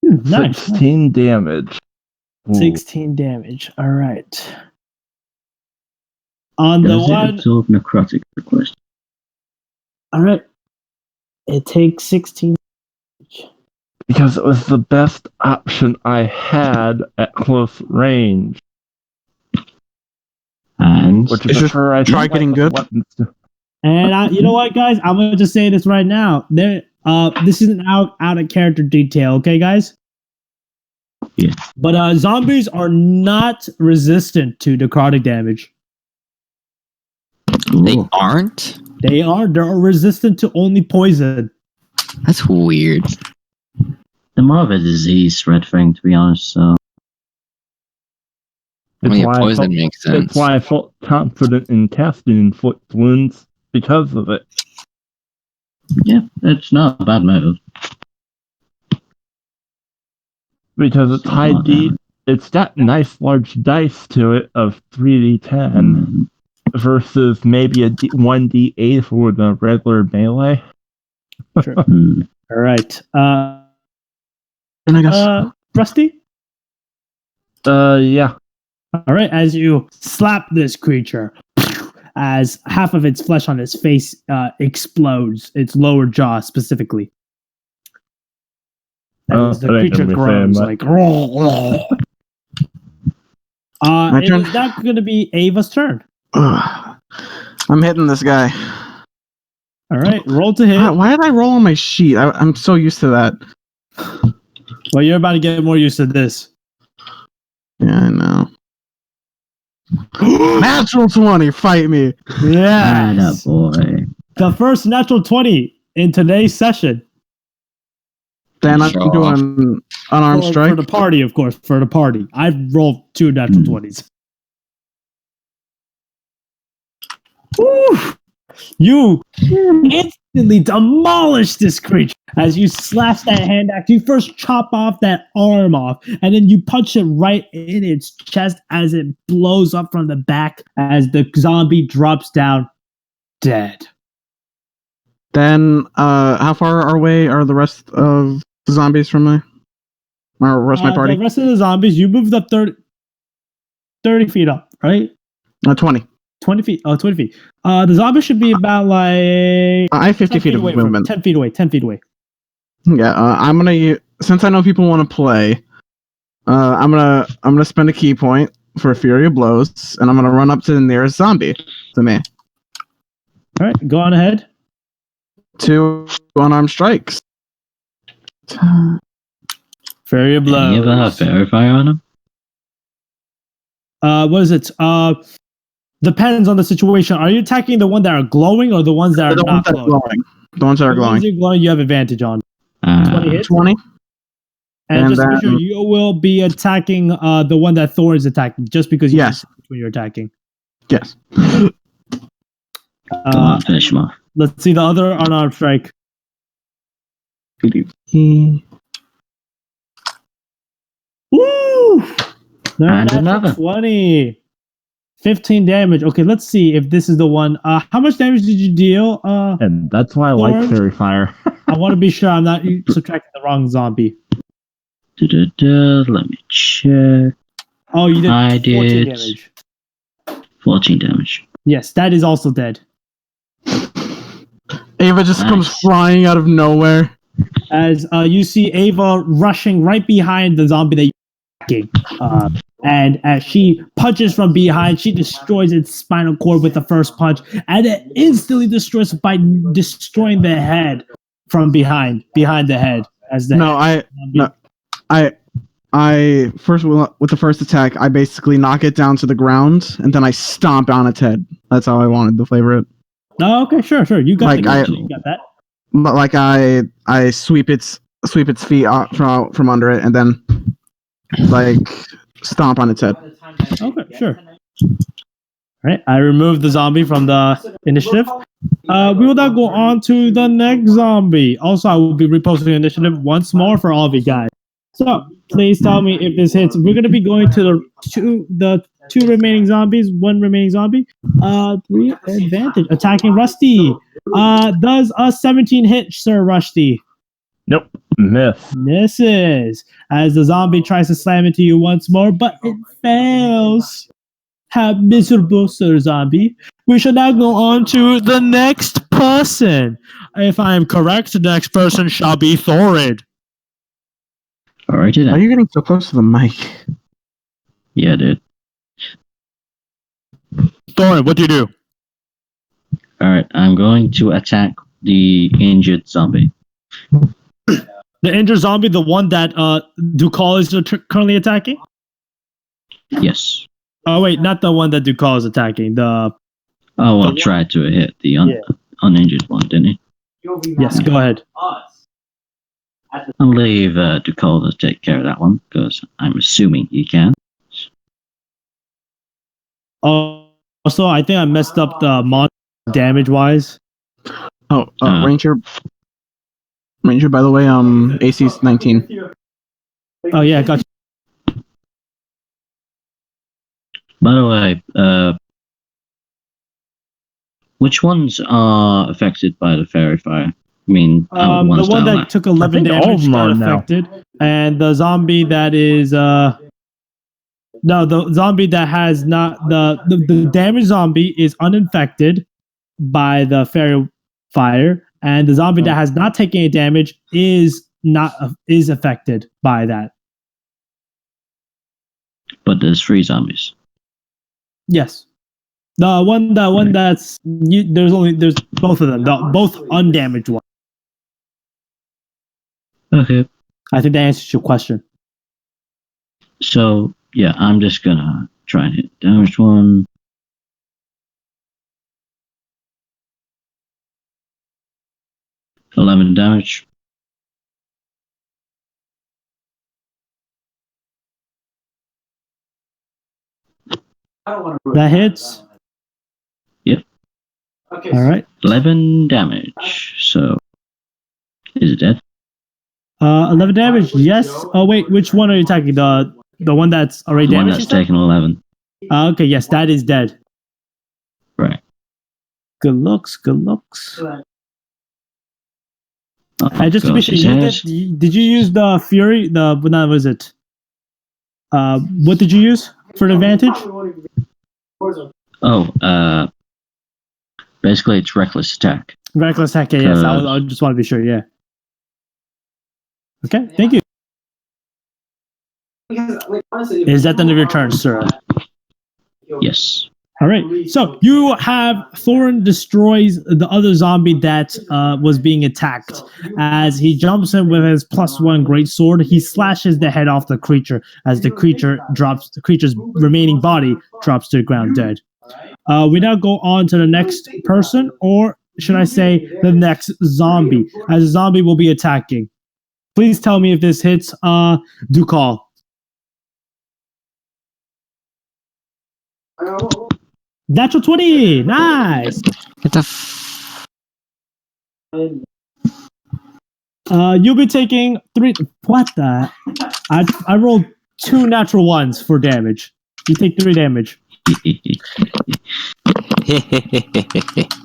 Speaker 1: Nice.
Speaker 5: 16 damage. Ooh.
Speaker 1: 16 damage. All right. On the
Speaker 4: Does it
Speaker 1: one.
Speaker 4: absorb necrotic request?
Speaker 1: All right. It takes 16 damage.
Speaker 5: Because it was the best option I had at close range.
Speaker 4: And
Speaker 5: Which
Speaker 2: It's
Speaker 5: is
Speaker 2: just
Speaker 5: sure I
Speaker 2: try getting good.
Speaker 1: And you know what, guys? I'm gonna just say this right now. This is an out of character detail, okay, guys?
Speaker 4: Yeah.
Speaker 1: But zombies are not resistant to necrotic damage.
Speaker 3: They
Speaker 4: Ooh,
Speaker 3: aren't?
Speaker 1: They're resistant to only poison.
Speaker 3: That's weird.
Speaker 4: they're more of a disease spread thing, to be honest. So
Speaker 3: I mean, poison makes sense.
Speaker 5: That's why I felt confident in casting Inflict Wounds because of it.
Speaker 4: yeah, it's not a bad move.
Speaker 5: Because it's high D. It's got nice large dice to it of 3d10
Speaker 4: Mm.
Speaker 5: versus maybe a 1d8 for the regular melee.
Speaker 1: Sure.
Speaker 4: Mm.
Speaker 1: All right.
Speaker 2: And I guess
Speaker 1: Rusty?
Speaker 5: Yeah.
Speaker 1: All right. As you slap this creature, as half of its flesh on its face explodes, its lower jaw specifically. As the
Speaker 5: that ain't
Speaker 1: creature
Speaker 5: gonna be
Speaker 1: groans
Speaker 5: fair,
Speaker 1: like. It
Speaker 2: turn?
Speaker 1: is now going to be Ava's turn.
Speaker 2: I'm hitting this guy.
Speaker 1: All right, roll to hit.
Speaker 2: Why did I roll on my sheet? I'm so used to that.
Speaker 1: Well, you're about to get more used to this.
Speaker 2: Yeah, I know. Natural 20, fight me.
Speaker 1: Yes.
Speaker 4: Boy.
Speaker 1: The first natural 20 in today's session.
Speaker 2: Then I'm
Speaker 3: Show off.
Speaker 2: doing unarmed strike.
Speaker 1: For the party, of course. For the party. I've rolled 2 natural 20s. Woo! You instantly demolish this creature as you slash that hand axe. You first chop off that arm off, and then you punch it right in its chest as it blows up from the back as the zombie drops down dead.
Speaker 2: Then, how far away are the rest of the zombies from my rest of my party?
Speaker 1: The rest of the zombies, you moved up 30 feet up, right?
Speaker 2: 20.
Speaker 1: 20 feet. Oh, 20 feet. The zombie should be about like
Speaker 2: I have 50 feet of
Speaker 1: away from
Speaker 2: movement.
Speaker 1: 10 feet away. 10 feet away.
Speaker 2: Yeah, I'm gonna use, since I know people want to play. I'm gonna spend a key point for Fury of Blows, and I'm gonna run up to the nearest zombie to me.
Speaker 1: All right, go on ahead.
Speaker 2: 2 unarmed strikes.
Speaker 1: Fairy of
Speaker 4: Do you ever
Speaker 1: blows.
Speaker 4: have verify on them?
Speaker 1: What is it? Depends on the situation. Are you attacking the ones that are glowing or the ones that are
Speaker 2: The ones
Speaker 1: not
Speaker 2: that are
Speaker 1: glowing?
Speaker 2: glowing. The ones that are
Speaker 1: The ones
Speaker 2: glowing.
Speaker 1: you're glowing, you have advantage on. 20 hits.
Speaker 2: 20.
Speaker 1: And
Speaker 2: And
Speaker 1: just to be sure,
Speaker 2: then-
Speaker 1: you will be attacking the one that Thor is attacking, just because you
Speaker 2: Yes.
Speaker 1: when you're attacking.
Speaker 2: Yes.
Speaker 4: Go on, finish them off.
Speaker 1: Let's see the other unarmed strike. Woo!
Speaker 4: And
Speaker 1: Natural
Speaker 4: another.
Speaker 1: 20. 15 damage. Okay, let's see if this is the one. How much damage did you deal?
Speaker 5: And that's why I
Speaker 1: Thorn?
Speaker 5: like Fairy Fire.
Speaker 1: I want to be sure I'm not subtracting the wrong zombie.
Speaker 4: Let me check.
Speaker 1: Oh, you did
Speaker 4: I
Speaker 1: 14
Speaker 4: did.
Speaker 1: damage.
Speaker 4: 14 damage.
Speaker 1: Yes, that is also dead.
Speaker 2: Ava just comes
Speaker 4: Nice.
Speaker 2: flying out of nowhere.
Speaker 1: As you see Ava rushing right behind the zombie that you're attacking. And as she punches from behind, she destroys its spinal cord with the first punch, and it instantly destroys it by destroying the head from behind the head as the
Speaker 2: No, I first with the first attack, I basically knock it down to the ground and then I stomp on its head. That's how I wanted to flavor it.
Speaker 1: Oh, okay, sure. You got you got that.
Speaker 2: But like I sweep its feet out from under it and then like stomp on its head.
Speaker 1: Okay, sure. All right, I removed the zombie from the initiative. We will now go on to the next zombie. Also, I will be reposting the initiative once more for all of you guys. So please tell me if this hits. We're gonna be going to the two remaining zombies, one remaining zombie. 3 advantage attacking Rusty. Does a 17 hit, Sir Rusty?
Speaker 5: Nope. Miss.
Speaker 1: Misses as the zombie tries to slam into you once more, but it fails. How miserable, Sir Zombie. We shall now go on to the next person. If I am correct, the next person shall be Thorid.
Speaker 4: Alright,
Speaker 2: Are
Speaker 4: then.
Speaker 2: you getting so close to the mic?
Speaker 4: Yeah, dude.
Speaker 1: Thorid, what do you do?
Speaker 4: Alright, I'm going to attack the injured zombie.
Speaker 1: The injured zombie, the one that Dukal is currently attacking?
Speaker 4: Yes.
Speaker 1: Oh, wait, not the one that Dukal is attacking.
Speaker 4: Well, try to hit the uninjured one, didn't he?
Speaker 1: Yes, go ahead.
Speaker 4: I'll leave Ducol to take care of that one, because I'm assuming he can.
Speaker 1: Also, I think I messed up the monster damage-wise.
Speaker 2: Oh, Ranger, by the way, AC's 19.
Speaker 1: Oh, yeah, got you.
Speaker 4: By the way, which ones are affected by the fairy fire? I mean,
Speaker 1: The one that took 11
Speaker 5: all of
Speaker 1: damage
Speaker 5: them
Speaker 1: got
Speaker 5: are now.
Speaker 1: affected, and the zombie that is no, the zombie that has not the damaged zombie is uninfected by the fairy fire, and the zombie that has not taken any damage is affected by that.
Speaker 4: But there's 3 zombies.
Speaker 1: Yes, the one that's there's both of them, both undamaged ones.
Speaker 4: Okay.
Speaker 1: I think that answers your question.
Speaker 4: So, yeah, I'm just gonna try and hit the damaged one. $11 damage.
Speaker 1: That hits.
Speaker 4: Yep.
Speaker 1: All right.
Speaker 4: 11 damage. So, is it dead?
Speaker 1: 11 damage. Yes. Oh wait, which one are you attacking? The one that's already
Speaker 4: The one
Speaker 1: damaged.
Speaker 4: that's taken 11.
Speaker 1: Okay. Yes, that is dead.
Speaker 4: Right.
Speaker 1: Good looks. Good looks.
Speaker 4: Oh,
Speaker 1: And just to be
Speaker 4: gosh,
Speaker 1: sure,
Speaker 4: his
Speaker 1: did you use the fury? What was it? What did you use for the advantage?
Speaker 4: Basically it's reckless attack.
Speaker 1: Reckless attack. Yeah, yes. I just want to be sure. Yeah. Okay. Thank you. Is that the end of your turn, sir?
Speaker 4: Yes.
Speaker 1: All right. So you have Thorin destroys the other zombie that was being attacked. As he jumps in with his +1 great sword, he slashes the head off the creature as the creature's remaining body drops to the ground dead. We now go on to the next person, or should I say the next zombie, as a zombie will be attacking. Please tell me if this hits Dukal. Natural 20. Nice.
Speaker 3: What the
Speaker 1: You'll be taking 3. What the? I rolled 2 natural ones for damage. You take 3 damage.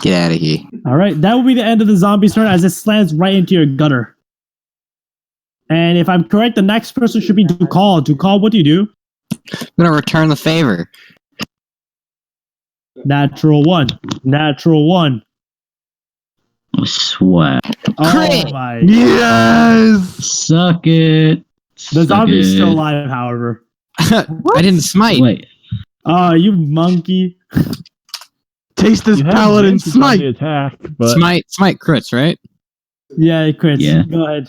Speaker 3: Get out of here.
Speaker 1: All right, that will be the end of the zombie's turn as it slams right into your gutter. And if I'm correct, the next person should be Dukal. Dukal, what do you do?
Speaker 3: I'm gonna return the favor.
Speaker 1: Natural 1. Natural 1.
Speaker 4: I swear.
Speaker 1: Oh
Speaker 3: Crit!
Speaker 1: my.
Speaker 2: Yes.
Speaker 4: Suck it.
Speaker 1: The zombie is still alive, however.
Speaker 3: I didn't smite.
Speaker 4: Wait.
Speaker 1: Oh, you monkey.
Speaker 2: Taste this
Speaker 5: You have
Speaker 2: paladin
Speaker 5: advantage on the
Speaker 2: smite.
Speaker 5: attack, but
Speaker 3: Smite crits, right?
Speaker 1: Yeah, it crits.
Speaker 4: Yeah.
Speaker 1: Go ahead.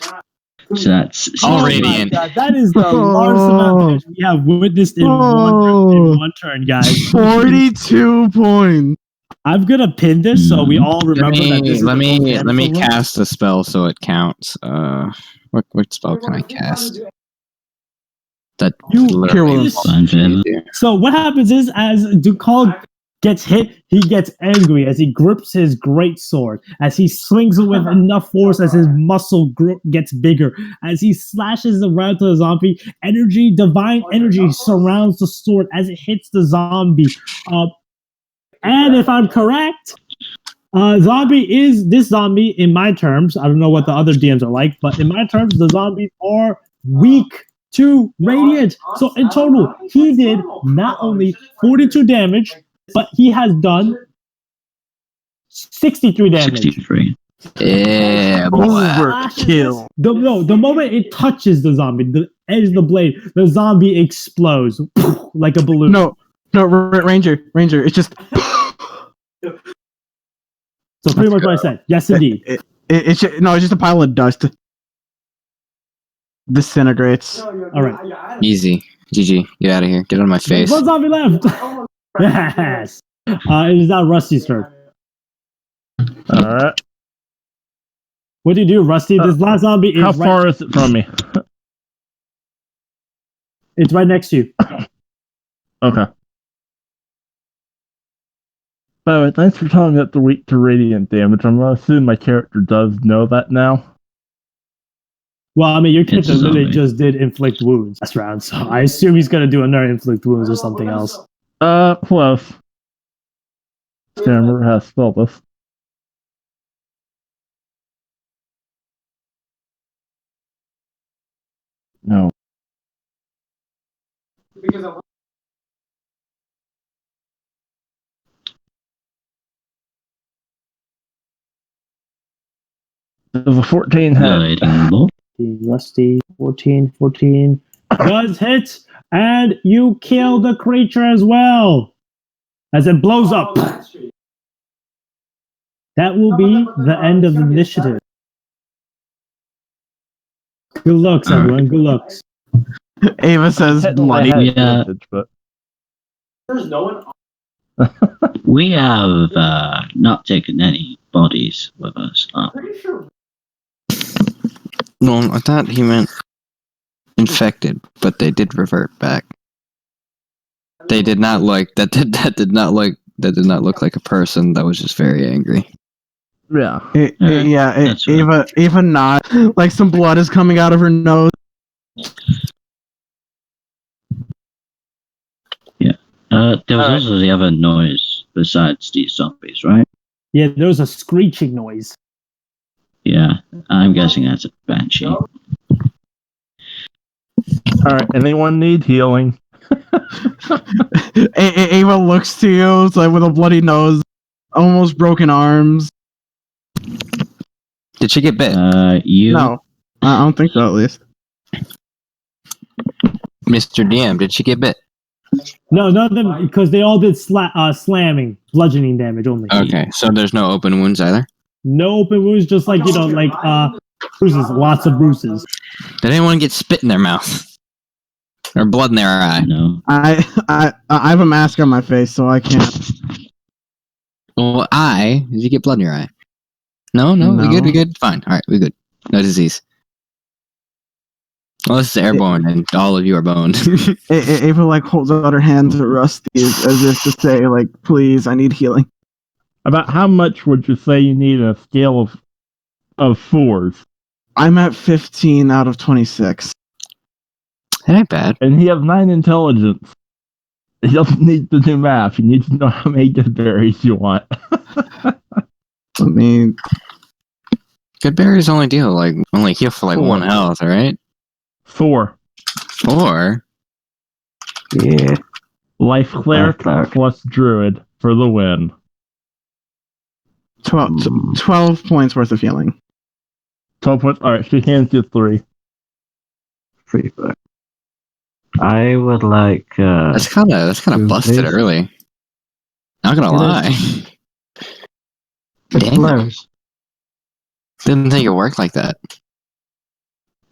Speaker 4: So that's
Speaker 3: Oh,
Speaker 1: my
Speaker 3: radiant.
Speaker 1: God, that is the largest amount of damage we have witnessed in one turn, guys.
Speaker 2: 42 points.
Speaker 1: I'm gonna pin this so we all remember that this is
Speaker 3: Let
Speaker 1: the most damage
Speaker 3: me
Speaker 1: equivalent.
Speaker 3: cast a spell so it counts. What spell can I cast? That
Speaker 1: You-
Speaker 3: literally
Speaker 1: this-
Speaker 3: all you do.
Speaker 1: So what happens is, as Dukal gets hit, he gets angry as he grips his great sword, as he swings it with enough force as his muscle gets bigger, as he slashes around to the zombie. Divine energy surrounds the sword as it hits the zombie. And if I'm correct, this zombie, in my terms, I don't know what the other DMs are like, but in my terms, the zombies are weak to radiant. So in total, he did not only 42 damage, but he has done 63 damage.
Speaker 4: 63.
Speaker 3: Yeah, boy.
Speaker 2: Overkill.
Speaker 1: The moment it touches the zombie, the edge of the blade, the zombie explodes like a balloon.
Speaker 2: No, Ranger. It's just.
Speaker 1: So pretty much what I said. Yes, indeed.
Speaker 2: It's just a pile of dust. Disintegrates.
Speaker 1: All right.
Speaker 3: Easy. GG. Get out of here. Get out of my
Speaker 1: There's
Speaker 3: face.
Speaker 1: one zombie left. Yes. It is now Rusty's turn.
Speaker 5: All right.
Speaker 1: What do you do, Rusty? This last zombie is
Speaker 5: How far is it from me?
Speaker 1: It's right next to you.
Speaker 5: Okay. By the way, thanks for telling me that the weak to radiant damage. I'm gonna assume my character does know that now.
Speaker 1: Well, I mean, your character
Speaker 4: It's a
Speaker 1: literally
Speaker 4: zombie.
Speaker 1: just did inflict wounds last round, so I assume he's gonna do another inflict wounds or something else.
Speaker 5: Close. Stammer has spelled this. No. Does a 14 hit?
Speaker 4: Loading low.
Speaker 1: Rusty, 14 does hit, and you kill the creature as well as it blows up. That will be the end of the initiative. Good looks, everyone. Good looks.
Speaker 2: Ava says
Speaker 5: Technically, I
Speaker 2: bloody.
Speaker 5: had
Speaker 4: Yeah.
Speaker 5: advantage, but
Speaker 4: We have not taken any bodies with us.
Speaker 3: No, I thought he meant infected, but they did revert back. They did not like that. That did not look like a person. That was just very angry.
Speaker 5: yeah.
Speaker 4: That's right.
Speaker 2: Ava not like some blood is coming out of her nose.
Speaker 4: There was also the other noise besides these zombies, right?
Speaker 1: Yeah, there was a screeching noise.
Speaker 4: Yeah, I'm guessing that's a banshee.
Speaker 5: All right. Anyone need healing?
Speaker 2: Ava looks to you, it's like with a bloody nose, almost broken arms.
Speaker 3: Did she get bit?
Speaker 4: You.
Speaker 2: No, I don't think so. At least.
Speaker 3: Mr. DM, did she get bit?
Speaker 1: No, none of them, because they all did slamming, bludgeoning damage only.
Speaker 3: Okay, so there's no open wounds either?
Speaker 1: No open wounds, just like, bruises, lots of bruises.
Speaker 3: Did anyone get spit in their mouth? Or blood in their eye?
Speaker 4: No.
Speaker 2: I have a mask on my face, so I can't.
Speaker 3: Well, did you get blood in your eye? No, we good? Fine, alright, we good. No disease. Well, this is airborne, and all of you are boned.
Speaker 2: Ava like holds out her hand to Rusty as if to say, like, please, I need healing.
Speaker 5: About how much would you say you need a scale of 4s?
Speaker 2: I'm at 15 out of 26.
Speaker 3: That ain't bad.
Speaker 5: And he has 9 intelligence. He doesn't need to do math. He needs to know how many good berries you want.
Speaker 2: I mean,
Speaker 3: Good berries only heal for like 1 health, alright?
Speaker 5: 4.
Speaker 3: 4?
Speaker 2: yeah.
Speaker 5: Life cleric plus druid for the win.
Speaker 2: 12 points worth of healing.
Speaker 5: 12 points. Alright, she hands you 3.
Speaker 6: Pretty good. I would like.
Speaker 3: That's kind of busted early. Not gonna lie.
Speaker 6: It's
Speaker 3: Dang.
Speaker 6: hilarious.
Speaker 3: Didn't think it worked like that.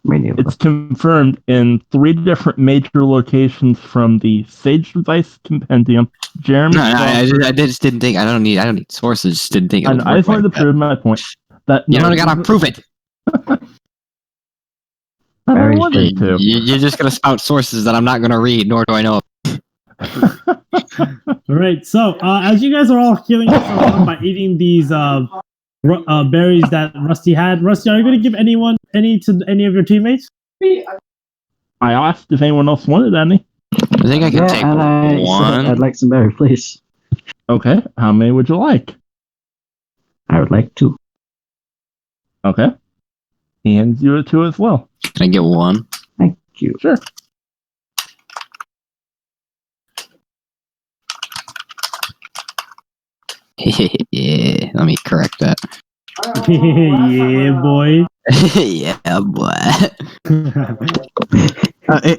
Speaker 6: Me neither.
Speaker 5: It's confirmed in 3 different major locations from the Sage Advice Compendium. Jeremy,
Speaker 3: No, I just didn't think. I don't need sources. Just didn't think it would
Speaker 5: I
Speaker 3: work
Speaker 5: just wanted
Speaker 3: like
Speaker 5: to
Speaker 3: that.
Speaker 5: prove my point. That
Speaker 3: You
Speaker 5: no,
Speaker 3: don't gotta prove it.
Speaker 5: I
Speaker 6: Very
Speaker 5: don't want it to.
Speaker 3: You're just gonna spout sources that I'm not gonna read, nor do I know.
Speaker 1: All right. So as you guys are all healing yourself up by eating these berries that Rusty had, Rusty, are you going to give any to any of your teammates?
Speaker 5: I asked if anyone else wanted any.
Speaker 3: I think I can take
Speaker 6: and I said
Speaker 3: one.
Speaker 6: I'd like some berry, please.
Speaker 5: Okay, how many would you like?
Speaker 6: I would like 2.
Speaker 5: Okay. He hands you a 2 as well.
Speaker 3: Can I get one?
Speaker 6: Thank you.
Speaker 5: Sure.
Speaker 3: Yeah, let me correct that.
Speaker 1: Yeah, boy.
Speaker 3: Yeah, boy.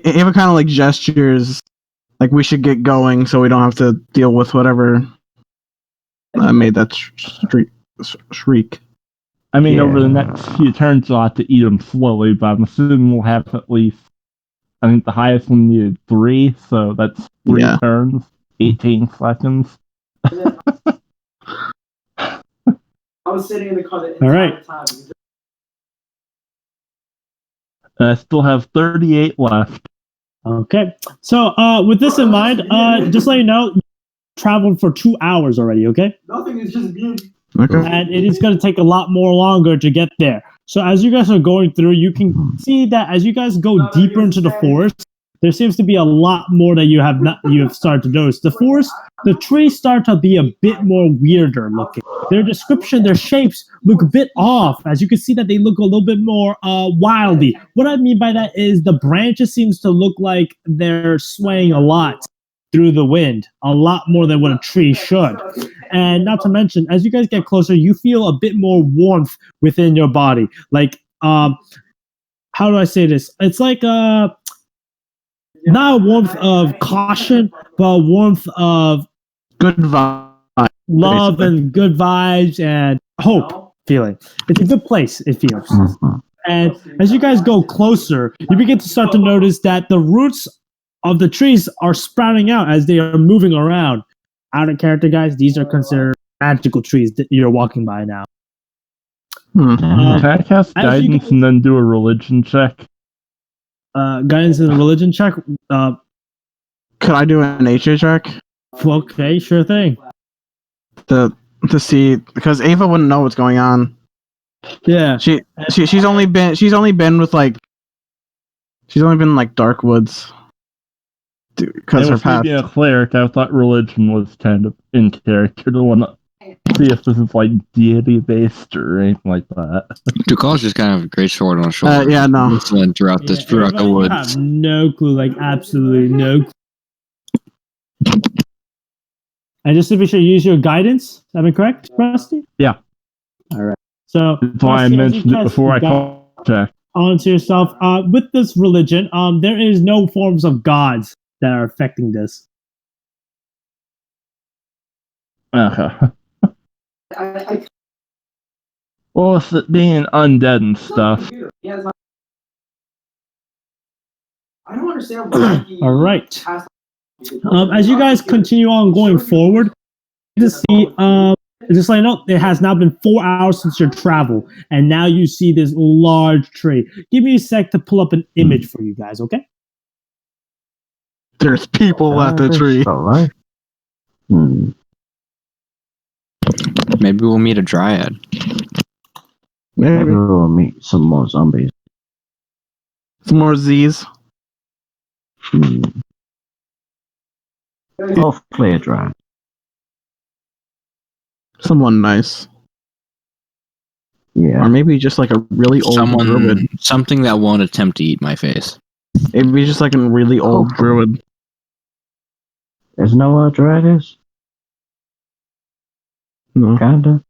Speaker 2: Ava kind of like gestures, like we should get going so we don't have to deal with whatever made that shriek.
Speaker 5: I mean,
Speaker 6: Yeah.
Speaker 5: over the next few turns, you'll have to eat them slowly, but I'm assuming we'll have at least, I think the highest one needed 3, so that's 3
Speaker 2: Yeah.
Speaker 5: turns, 18 seconds.
Speaker 1: I was sitting in the car the entire time.
Speaker 5: I still have 38 left.
Speaker 1: Okay. So with this in mind, just let you know, you traveled for 2 hours already, okay?
Speaker 7: Nothing is just being.
Speaker 2: Okay.
Speaker 1: And it is going to take a lot more longer to get there. So as you guys are going through, you can see that as you guys go deeper into the forest, there seems to be a lot more that you have started to notice. The forest, the trees start to be a bit more weirder looking. Their description, their shapes look a bit off. As you can see that they look a little bit more wildy. What I mean by that is the branches seems to look like they're swaying a lot through the wind, a lot more than what a tree should. And not to mention, as you guys get closer, you feel a bit more warmth within your body. Like, how do I say this? It's like not a warmth of caution, but a warmth of
Speaker 2: Good vibe.
Speaker 1: love
Speaker 2: basically.
Speaker 1: and good vibes and hope feeling. It's a good place, it feels.
Speaker 6: Mhm.
Speaker 1: And as you guys go closer, you begin to start to notice that the roots of the trees are sprouting out as they are moving around. Out of character, guys, these are considered magical trees that you're walking by now.
Speaker 2: Hmm.
Speaker 5: Can I cast
Speaker 1: as you
Speaker 5: guidance
Speaker 1: guys-
Speaker 5: and then do a religion check?
Speaker 1: Guidance and religion check.
Speaker 2: Could I do an HA check
Speaker 1: Okay, sure thing.
Speaker 2: to see, because Ava wouldn't know what's going on.
Speaker 1: Yeah.
Speaker 2: She's only been with like dark woods because her
Speaker 5: And with me
Speaker 2: path.
Speaker 5: being a cleric, I thought religion was kind of in character to want to see if this is like deity based or anything like that.
Speaker 3: Dukal's just kind of a great sword on his shoulder.
Speaker 2: Yeah, no.
Speaker 3: Whistling throughout
Speaker 1: Yeah,
Speaker 3: the
Speaker 1: everybody, you
Speaker 3: woods.
Speaker 1: have no clue, like absolutely no clue. And just to be sure, you use your guidance. Am I correct, Rusty?
Speaker 5: Yeah.
Speaker 1: All right. So
Speaker 5: That's why I
Speaker 1: Rusty, as you
Speaker 5: mentioned it
Speaker 1: cast
Speaker 5: before I
Speaker 1: guidance
Speaker 5: called check.
Speaker 1: onto yourself. With this religion, there is no forms of gods that are affecting this.
Speaker 5: Okay.
Speaker 7: I
Speaker 5: Well, with it being undead and stuff,
Speaker 7: I don't understand why he
Speaker 1: All right.
Speaker 7: has
Speaker 1: As you guys continue on going forward, you can see, just like no, it has now been 4 hours since your travel, and now you see this large tree. Give me a sec to pull up an image for you guys, okay?
Speaker 2: There's people at the tree.
Speaker 6: Alright.
Speaker 3: Maybe we'll meet a dryad.
Speaker 6: Maybe
Speaker 2: Maybe
Speaker 6: we'll meet some more zombies.
Speaker 2: some more Z's.
Speaker 6: Hopefully a dry.
Speaker 2: Someone nice,
Speaker 6: Yeah.
Speaker 2: or maybe just like a really old druid.
Speaker 3: Something that won't attempt to eat my face.
Speaker 2: Maybe just like a really old druid.
Speaker 6: There's no other dragons?
Speaker 2: No.
Speaker 6: Kinda.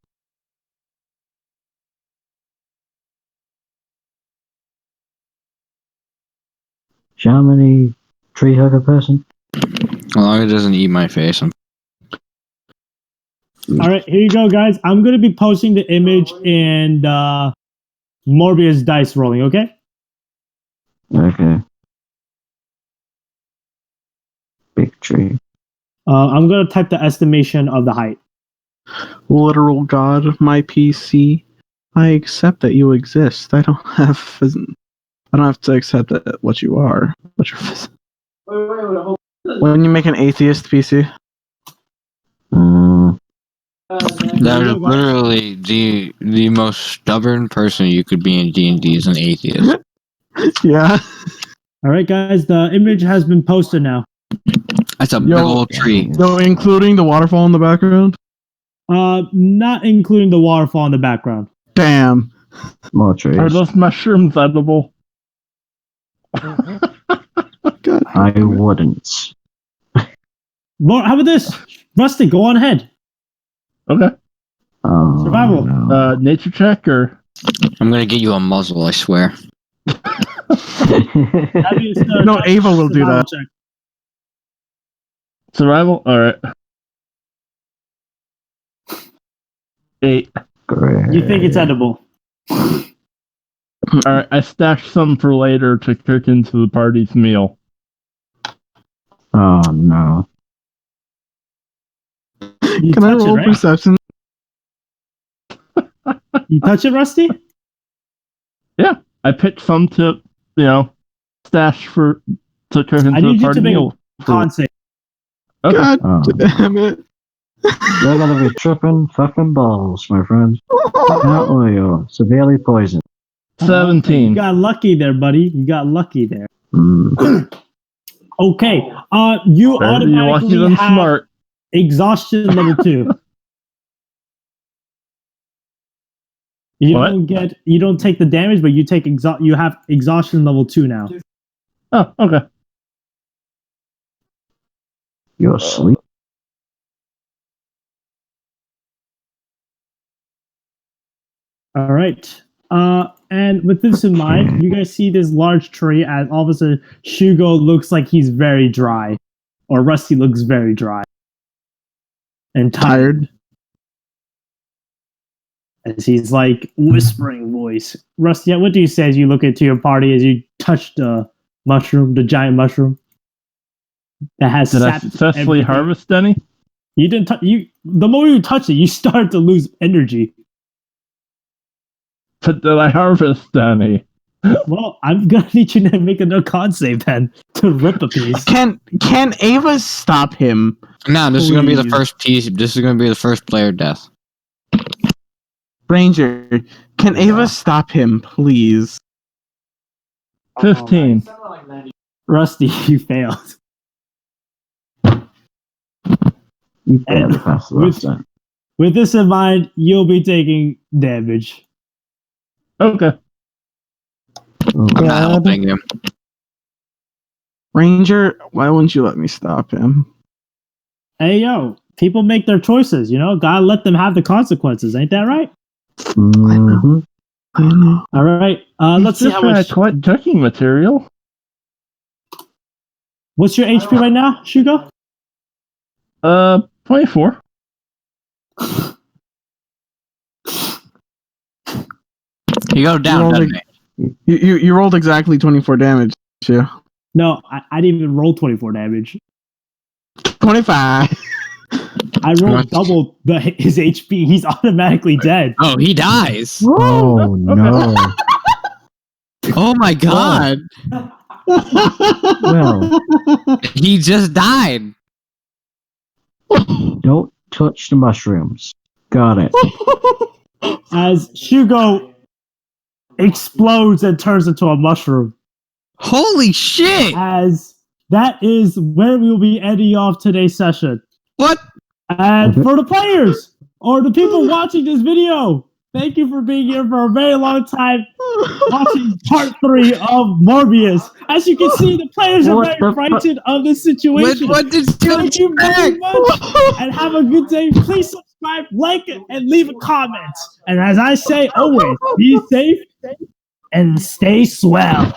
Speaker 6: Shamany tree hugger person?
Speaker 3: As long as it doesn't eat my face.
Speaker 1: All right, here you go, guys. I'm going to be posting the image in Morbius dice rolling, okay?
Speaker 6: Okay. Big tree.
Speaker 1: I'm going to type the estimation of the height.
Speaker 2: Literal god of my PC. I accept that you exist. I don't have to accept that what you are. What you're when you make an atheist PC.
Speaker 3: That is literally the most stubborn person you could be in D&D is an atheist.
Speaker 2: Yeah.
Speaker 1: All right, guys, the image has been posted now.
Speaker 3: That's a big old tree.
Speaker 2: So including the waterfall in the background?
Speaker 1: Not including the waterfall in the background.
Speaker 2: Damn.
Speaker 6: More trees.
Speaker 5: Are those mushrooms edible?
Speaker 2: God.
Speaker 6: I wouldn't.
Speaker 1: More, how about this? Rusty, go on ahead.
Speaker 5: Okay.
Speaker 6: Oh,
Speaker 1: Survival.
Speaker 6: No.
Speaker 5: Nature check or
Speaker 3: I'm gonna get you a muzzle, I swear.
Speaker 1: That means,
Speaker 2: No, Ava will do
Speaker 1: survival
Speaker 2: that.
Speaker 1: check.
Speaker 5: survival? Alright. 8.
Speaker 6: Great.
Speaker 1: You think it's edible?
Speaker 5: Alright, I stashed some for later to cook into the party's meal.
Speaker 6: Oh no.
Speaker 1: You
Speaker 2: Can I
Speaker 1: touch
Speaker 2: roll
Speaker 1: it, right?
Speaker 2: perception?
Speaker 1: You touch it, Rusty?
Speaker 5: I picked some to, stash to cook into
Speaker 1: I
Speaker 5: the
Speaker 1: need you to
Speaker 5: party
Speaker 1: make
Speaker 5: meal.
Speaker 1: a con save.
Speaker 5: Okay.
Speaker 2: God
Speaker 6: Oh.
Speaker 2: damn it.
Speaker 6: You're gonna be tripping fucking balls, my friend. Or you're severely poisoned.
Speaker 5: 17.
Speaker 1: You got lucky there, buddy. You got lucky there.
Speaker 6: Mm.
Speaker 1: Okay. You
Speaker 5: Better be lucky
Speaker 1: automatically
Speaker 5: than
Speaker 1: have
Speaker 5: smart.
Speaker 1: exhaustion level 2. You
Speaker 5: What?
Speaker 1: you don't take the damage, but you take you have exhaustion level 2 now.
Speaker 5: Oh, okay.
Speaker 6: You're asleep.
Speaker 1: All right. And with this in mind, you guys see this large tree, and all of a sudden, Shugo looks like he's very dry, or Rusty looks very dry and tired. As he's like whispering voice. Rusty, what do you say as you look into your party as you touch the mushroom, the giant mushroom that has
Speaker 5: Did I
Speaker 1: sap
Speaker 5: successfully
Speaker 1: everything?
Speaker 5: harvest any?
Speaker 1: You didn't. The moment you touch it, you start to lose energy.
Speaker 5: But did I harvest any?
Speaker 1: Well, I'm gonna need you to make a con save then to rip a piece.
Speaker 2: Can Ava stop him?
Speaker 3: No, this is gonna be the
Speaker 2: Please.
Speaker 3: first piece. This is gonna be the first player death.
Speaker 2: Ranger, can Ava stop him, please?
Speaker 5: 15.
Speaker 1: Rusty, you failed.
Speaker 6: You barely
Speaker 1: And
Speaker 6: passed the last time.
Speaker 1: with this in mind, you'll be taking damage.
Speaker 5: Okay.
Speaker 6: Oh,
Speaker 3: I'm not helping him.
Speaker 2: Ranger, why wouldn't you let me stop him?
Speaker 1: Hey yo, people make their choices, Gotta let them have the consequences, ain't that right?
Speaker 6: mhm.
Speaker 2: I know.
Speaker 1: All right. Let's see how much.
Speaker 5: Collect cooking material.
Speaker 1: What's your HP right now, Shugo?
Speaker 5: 24.
Speaker 3: He go down,
Speaker 2: rolled
Speaker 3: doesn't he?
Speaker 2: You rolled exactly 24 damage. Yeah.
Speaker 1: No, I didn't even roll 24 damage.
Speaker 2: 25.
Speaker 1: I rolled
Speaker 3: What?
Speaker 1: double his HP. He's automatically dead.
Speaker 3: Oh, he dies.
Speaker 6: Oh no.
Speaker 3: Oh my god.
Speaker 6: Well,
Speaker 3: He just died.
Speaker 6: don't touch the mushrooms. Got it.
Speaker 1: As Shugo explodes and turns into a mushroom.
Speaker 3: Holy shit.
Speaker 1: As that is where we will be ending off today's session.
Speaker 3: What?
Speaker 1: And for the players or the people watching this video, thank you for being here for a very long time watching part 3 of Morbius. As you can see, the players are
Speaker 6: What
Speaker 1: very
Speaker 6: the
Speaker 1: frightened of this situation.
Speaker 3: What did you
Speaker 1: Thank you very
Speaker 3: expect?
Speaker 1: much and have a good day. Please subscribe, like it, and leave a comment. And as I say always, be safe and stay swell.